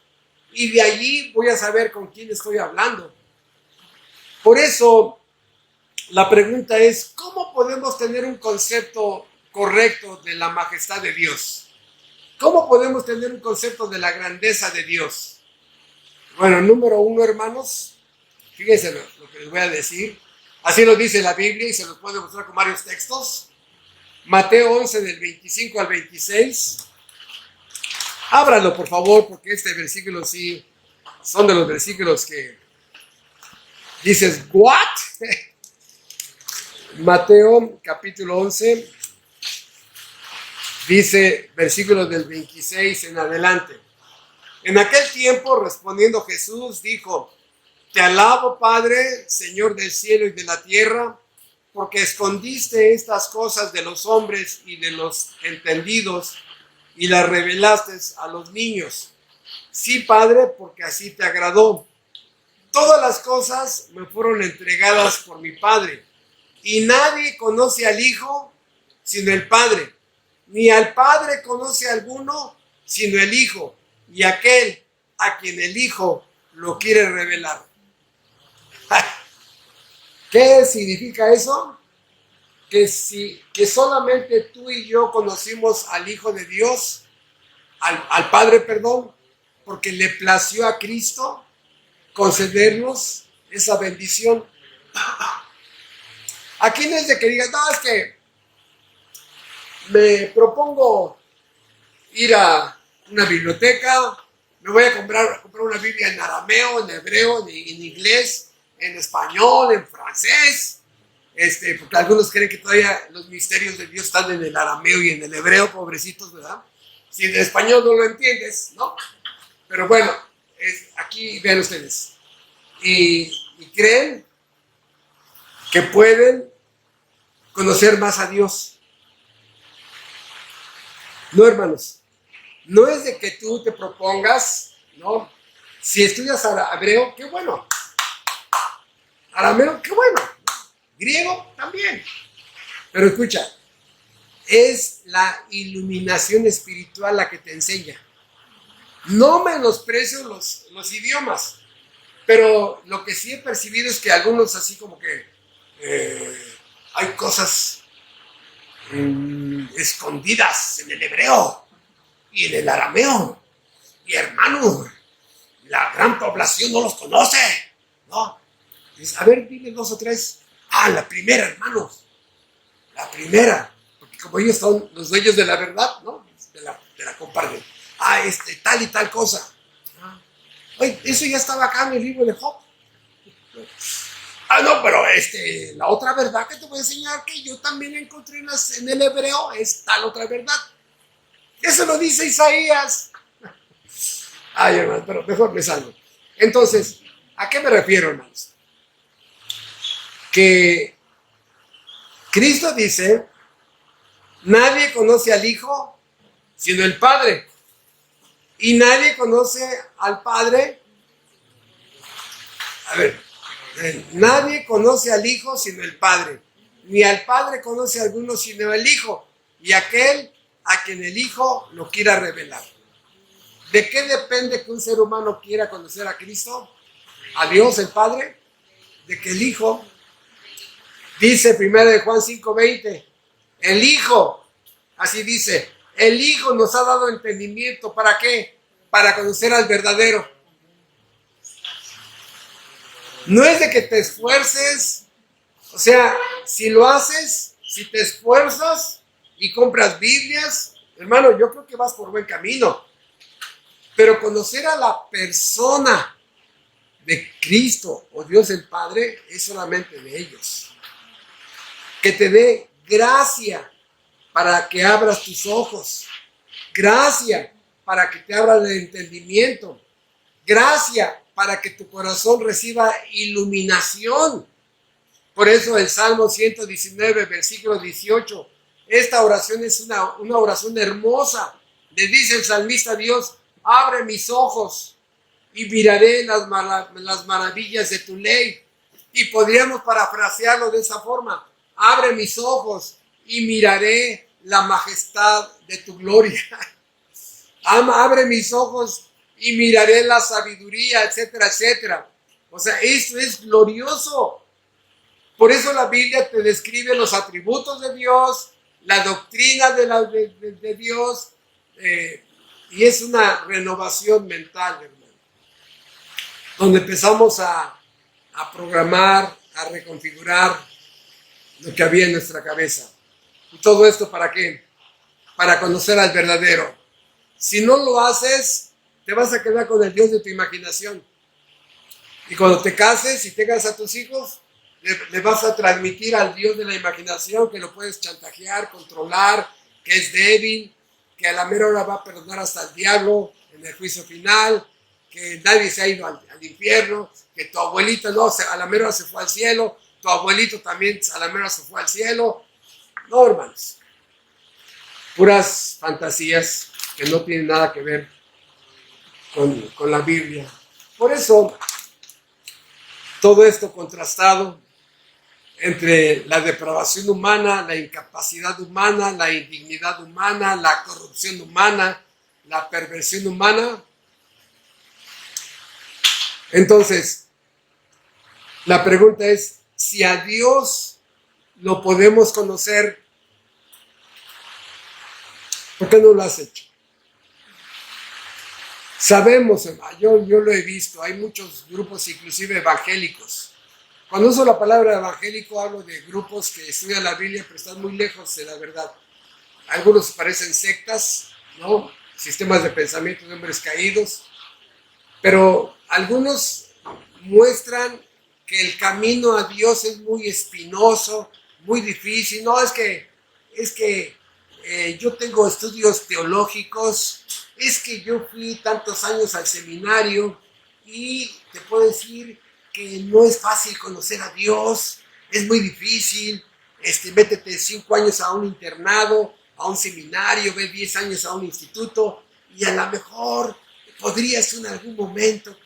S1: Y de allí voy a saber con quién estoy hablando. Por eso, la pregunta es, ¿cómo podemos tener un concepto correcto de la majestad de Dios? ¿Cómo podemos tener un concepto de la grandeza de Dios? Bueno, número uno, hermanos, fíjense lo que les voy a decir. Así lo dice la Biblia y se los puedo mostrar con varios textos. Mateo 11, del 25 al 26. Ábralo, por favor, porque este versículo sí son de los versículos que dices, ¿what? Mateo capítulo 11 dice, versículos del 26 en adelante. En aquel tiempo, respondiendo Jesús, dijo, te alabo, Padre, Señor del cielo y de la tierra, porque escondiste estas cosas de los hombres y de los entendidos y las revelaste a los niños. Sí, Padre, porque así te agradó. Todas las cosas me fueron entregadas por mi Padre, y nadie conoce al Hijo sino el Padre, ni al Padre conoce a alguno sino el Hijo, y aquel a quien el Hijo lo quiere revelar. ¿Qué significa eso? Que solamente tú y yo conocimos al Hijo de Dios, al Padre, perdón, porque le plació a Cristo concedernos esa bendición. Aquí no es de que digas, no, es que me propongo ir a una biblioteca, me voy a comprar una Biblia en arameo, en hebreo, en inglés, en español, en francés, porque algunos creen que todavía los misterios de Dios están en el arameo y en el hebreo, pobrecitos, ¿verdad? Si en español no lo entiendes, ¿no? Pero bueno, aquí vean ustedes. Y creen que pueden conocer más a Dios. No, hermanos. No es de que tú te propongas, ¿no? Si estudias hebreo, qué bueno. Arameo, qué bueno. Griego, también. Pero escucha, es la iluminación espiritual la que te enseña. No menosprecio los idiomas, pero lo que sí he percibido es que algunos así como que hay cosas escondidas en el hebreo y en el arameo. Y hermano, la gran población no los conoce, ¿no? Dices, a ver, dile dos o tres. Ah, la primera, hermanos. La primera. Porque como ellos son los dueños de la verdad, ¿no? De la comparten. Ah, tal y tal cosa. Ah. Oye, eso ya estaba acá en el libro de Job. Ah, no, pero la otra verdad que te voy a enseñar que yo también encontré en el hebreo es tal otra verdad. Eso lo dice Isaías. Ay, hermano, pero mejor me salgo. Entonces, ¿a qué me refiero, hermanos? Que Cristo dice, nadie conoce al Hijo sino el Padre. Y nadie conoce al Padre. A ver, nadie conoce al Hijo sino el Padre. Ni al Padre conoce a alguno sino el Hijo. Y aquel a quien el Hijo lo quiera revelar. ¿De qué depende que un ser humano quiera conocer a Cristo? A Dios el Padre. De que el Hijo, dice 1 Juan 5:20, el Hijo, así dice, el Hijo nos ha dado entendimiento. ¿Para qué? Para conocer al verdadero. No es de que te esfuerces, o sea, si lo haces, si te esfuerzas y compras Biblias, hermano, yo creo que vas por buen camino. Pero conocer a la persona de Cristo o Dios el Padre es solamente de ellos. Que te dé gracia para que abras tus ojos, gracia para que te abra el entendimiento, gracia para que tu corazón reciba iluminación. Por eso el Salmo 119, versículo 18, esta oración es una oración hermosa. Le dice el salmista a Dios, abre mis ojos y miraré las maravillas de tu ley. Y podríamos parafrasearlo de esa forma, abre mis ojos y miraré la majestad de tu gloria. Abre mis ojos y miraré la sabiduría, etcétera, etcétera. O sea, esto es glorioso. Por eso la Biblia te describe los atributos de Dios, la doctrina de Dios, y es una renovación mental, hermano. Donde empezamos a programar, a reconfigurar lo que había en nuestra cabeza. ¿Y todo esto para qué? Para conocer al verdadero. Si no lo haces, te vas a quedar con el Dios de tu imaginación. Y cuando te cases y tengas a tus hijos, le vas a transmitir al Dios de la imaginación que lo puedes chantajear, controlar, que es débil, que a la mera hora va a perdonar hasta el diablo en el juicio final, que nadie se ha ido al infierno, que tu abuelito no, a la mera hora se fue al cielo, tu abuelito también a la mera hora se fue al cielo. No, hermanos. Puras fantasías que no tienen nada que ver con la Biblia. Por eso, todo esto contrastado entre la depravación humana, la incapacidad humana, la indignidad humana, la corrupción humana, la perversión humana. Entonces, la pregunta es, si a Dios lo podemos conocer, ¿por qué no lo has hecho? Sabemos, yo lo he visto, hay muchos grupos inclusive evangélicos. Cuando uso la palabra evangélico hablo de grupos que estudian la Biblia pero están muy lejos de la verdad. Algunos parecen sectas, ¿no? Sistemas de pensamiento de hombres caídos, pero algunos muestran que el camino a Dios es muy espinoso, muy difícil. No, es que yo tengo estudios teológicos, es que yo fui tantos años al seminario y te puedo decir que no es fácil conocer a Dios, es muy difícil, métete 5 años a un internado, a un seminario, ve 10 años a un instituto y a lo mejor podrías en algún momento.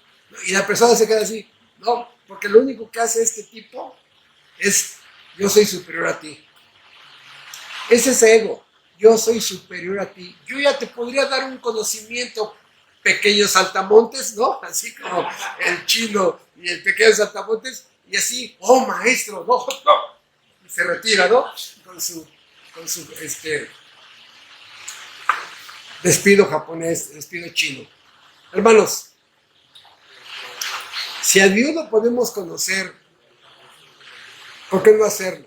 S1: Y la persona se queda así, no, porque lo único que hace este tipo es, yo soy superior a ti. Es ese ego, yo soy superior a ti. Yo ya te podría dar un conocimiento, pequeños saltamontes, ¿no? Así como el chino y el pequeño saltamontes, y así, oh maestro, no, no. Y se retira, ¿no? Con su despido japonés, despido chino. Hermanos, si a Dios lo podemos conocer, ¿por qué no hacerlo?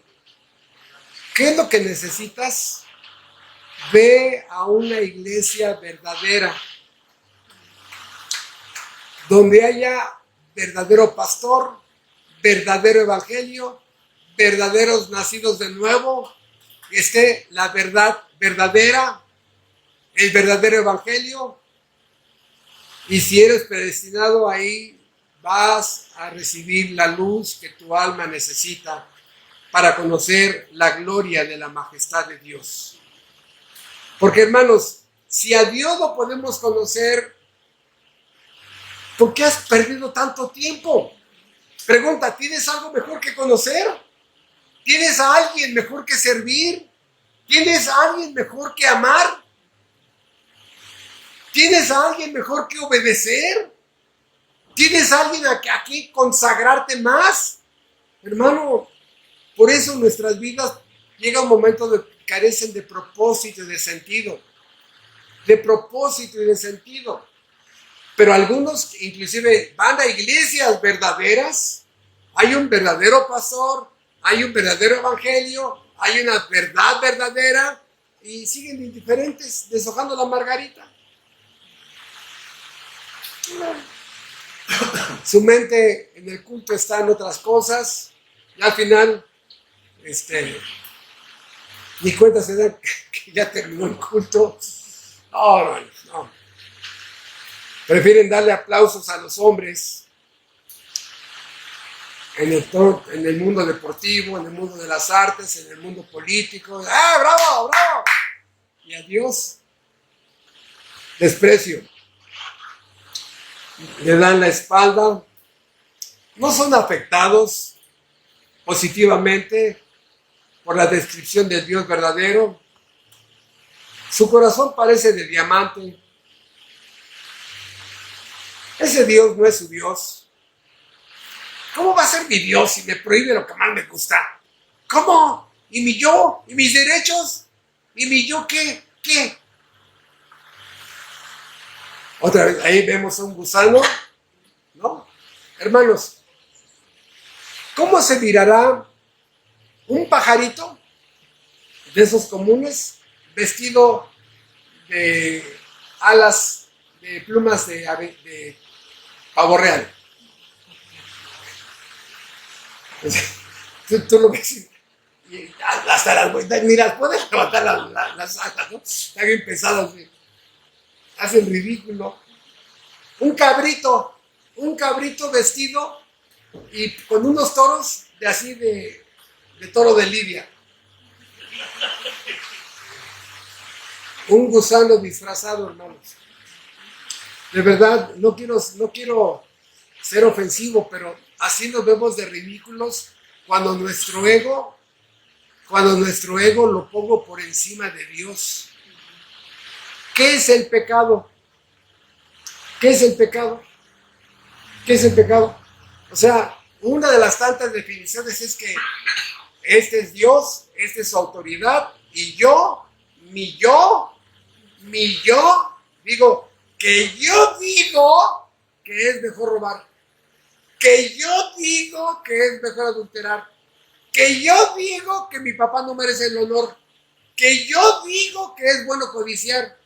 S1: ¿Qué es lo que necesitas? Ve a una iglesia verdadera, donde haya verdadero pastor, verdadero evangelio, verdaderos nacidos de nuevo, esté la verdad verdadera, el verdadero evangelio. Y si eres predestinado, ahí vas a recibir la luz que tu alma necesita para conocer la gloria de la majestad de Dios. Porque, hermanos, si a Dios lo podemos conocer, ¿por qué has perdido tanto tiempo? Pregunta, ¿tienes algo mejor que conocer? ¿Tienes a alguien mejor que servir? ¿Tienes a alguien mejor que amar? ¿Tienes a alguien mejor que obedecer? ¿Tienes a alguien a quien consagrarte más? Hermano, por eso nuestras vidas llega un momento de que carecen de propósito y de sentido. De propósito y de sentido. Pero algunos inclusive van a iglesias verdaderas. Hay un verdadero pastor, hay un verdadero evangelio, hay una verdad verdadera y siguen indiferentes, deshojando la margarita. Su mente en el culto está en otras cosas y al final ni cuenta se da que ya terminó el culto. No. Prefieren darle aplausos a los hombres en el mundo deportivo, en el mundo de las artes, en el mundo político. ¡Ah, bravo, bravo! Y a Dios, desprecio. Le dan la espalda. No son afectados positivamente por la descripción del Dios verdadero. Su corazón parece de diamante. Ese Dios no es su Dios. ¿Cómo va a ser mi Dios si me prohíbe lo que más me gusta? ¿Cómo? ¿Y mi yo? ¿Y mis derechos? ¿Y mi yo qué? ¿Qué? Otra vez, ahí vemos a un gusano, ¿no? Hermanos, ¿cómo se mirará un pajarito de esos comunes vestido de alas, de plumas de pavo real? Tú lo ves y hasta las vueltas, mira, puedes levantar las alas, ¿no? Están bien pesadas, hacen ridículo. Un cabrito vestido y con unos toros de toro de Lidia. Un gusano disfrazado, hermanos. De verdad, no quiero ser ofensivo, pero así nos vemos de ridículos cuando nuestro ego lo pongo por encima de Dios. ¿Qué es el pecado? ¿Qué es el pecado? ¿Qué es el pecado? O sea, una de las tantas definiciones es que este es Dios, esta es su autoridad, y mi yo, digo que yo digo que es mejor robar, que yo digo que es mejor adulterar, que yo digo que mi papá no merece el honor, que yo digo que es bueno codiciar.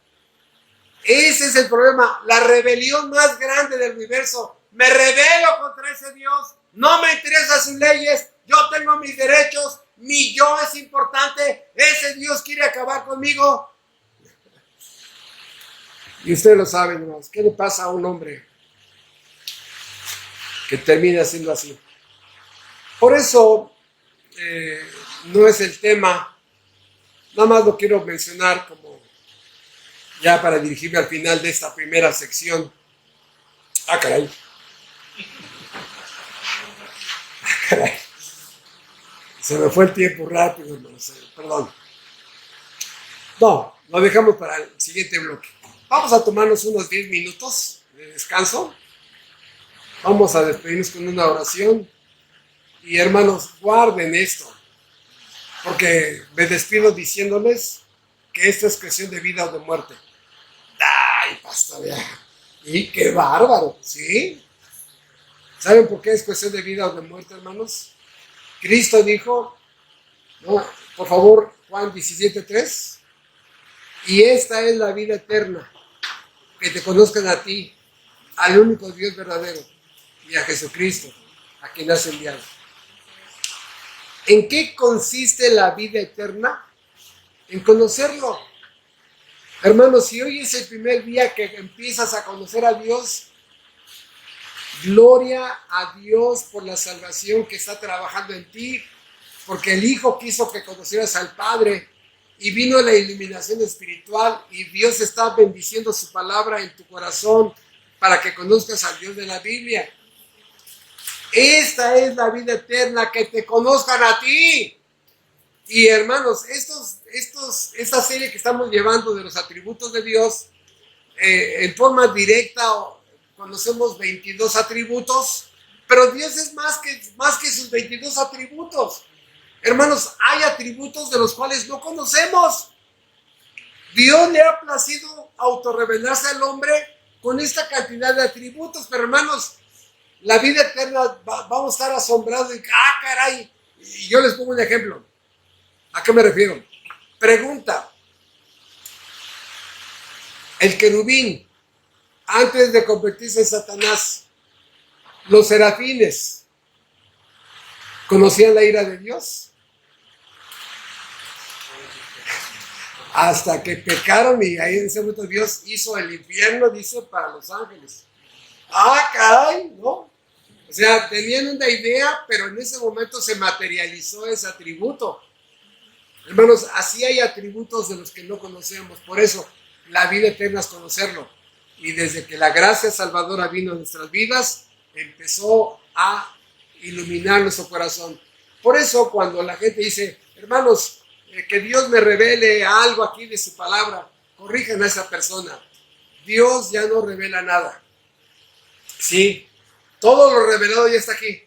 S1: Ese es el problema, la rebelión más grande del universo. Me rebelo contra ese Dios, no me interesan sus leyes, yo tengo mis derechos, mi yo es importante, ese Dios quiere acabar conmigo. Y ustedes lo saben, hermanos, ¿qué le pasa a un hombre que termina siendo así? Por eso no es el tema, nada más lo quiero mencionar como Ya para dirigirme al final de esta primera sección. Ah, caray. Caray. Se me fue el tiempo rápido, hermanos. Perdón. No, lo dejamos para el siguiente bloque. Vamos a tomarnos unos 10 minutos de descanso. Vamos a despedirnos con una oración. Y hermanos, guarden esto. Porque me despido diciéndoles que esto es cuestión de vida o de muerte. ¡Ay, pastor! ¡Y qué bárbaro! ¿Sí? ¿Saben por qué es cuestión de vida o de muerte, hermanos? Cristo dijo, no, por favor, Juan 17:3, y esta es la vida eterna, que te conozcan a ti, al único Dios verdadero, y a Jesucristo, a quien has enviado. ¿En qué consiste la vida eterna? En conocerlo. Hermanos, si hoy es el primer día que empiezas a conocer a Dios, gloria a Dios por la salvación que está trabajando en ti, porque el Hijo quiso que conocieras al Padre y vino la iluminación espiritual y Dios está bendiciendo su palabra en tu corazón para que conozcas al Dios de la Biblia. Esta es la vida eterna, que te conozcan a ti. Y hermanos, esta serie que estamos llevando de los atributos de Dios, en forma directa, conocemos 22 atributos, pero Dios es más que sus 22 atributos. Hermanos, hay atributos de los cuales no conocemos. Dios le ha placido autorrevelarse al hombre con esta cantidad de atributos, pero hermanos, la vida eterna vamos a estar asombrados de, caray. Y yo les pongo un ejemplo. ¿A qué me refiero? Pregunta. El querubín, antes de convertirse en Satanás, los serafines, ¿conocían la ira de Dios? Hasta que pecaron y ahí en ese momento Dios hizo el infierno, dice, para los ángeles. Caray, ¿no? O sea, tenían una idea, pero en ese momento se materializó ese atributo. Hermanos, así hay atributos de los que no conocemos. Por eso, la vida eterna es conocerlo. Y desde que la gracia salvadora vino a nuestras vidas, empezó a iluminar nuestro corazón. Por eso, cuando la gente dice, hermanos, que Dios me revele algo aquí de su palabra, corrijan a esa persona. Dios ya no revela nada. Sí, todo lo revelado ya está aquí.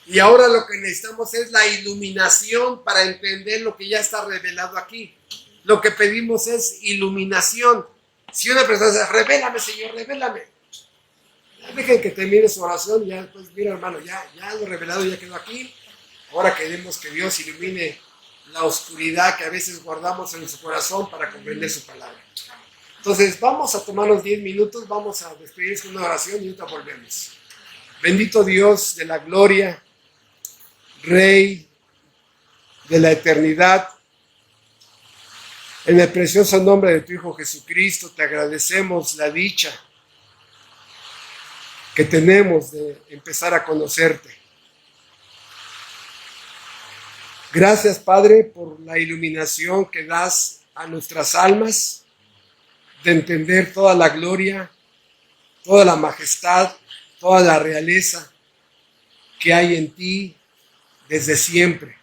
S1: Y ahora lo que necesitamos es la iluminación para entender lo que ya está revelado aquí. Lo que pedimos es iluminación. Si una persona dice, revélame, Señor, revélame. Dejen que termine su oración y ya después, mira, hermano, ya lo revelado ya quedó aquí. Ahora queremos que Dios ilumine la oscuridad que a veces guardamos en nuestro corazón para comprender su palabra. Entonces, vamos a tomarnos 10 minutos, vamos a despedirnos con una oración y ahorita volvemos. Bendito Dios de la gloria, Rey de la eternidad, en el precioso nombre de tu Hijo Jesucristo, te agradecemos la dicha que tenemos de empezar a conocerte. Gracias, Padre, por la iluminación que das a nuestras almas, de entender toda la gloria, toda la majestad, toda la realeza que hay en ti desde siempre.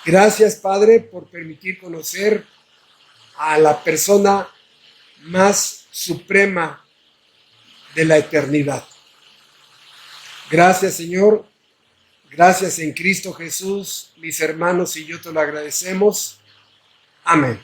S1: Gracias, Padre, por permitir conocer a la persona más suprema de la eternidad. Gracias, Señor. Gracias en Cristo Jesús. Mis hermanos y yo te lo agradecemos. Amén.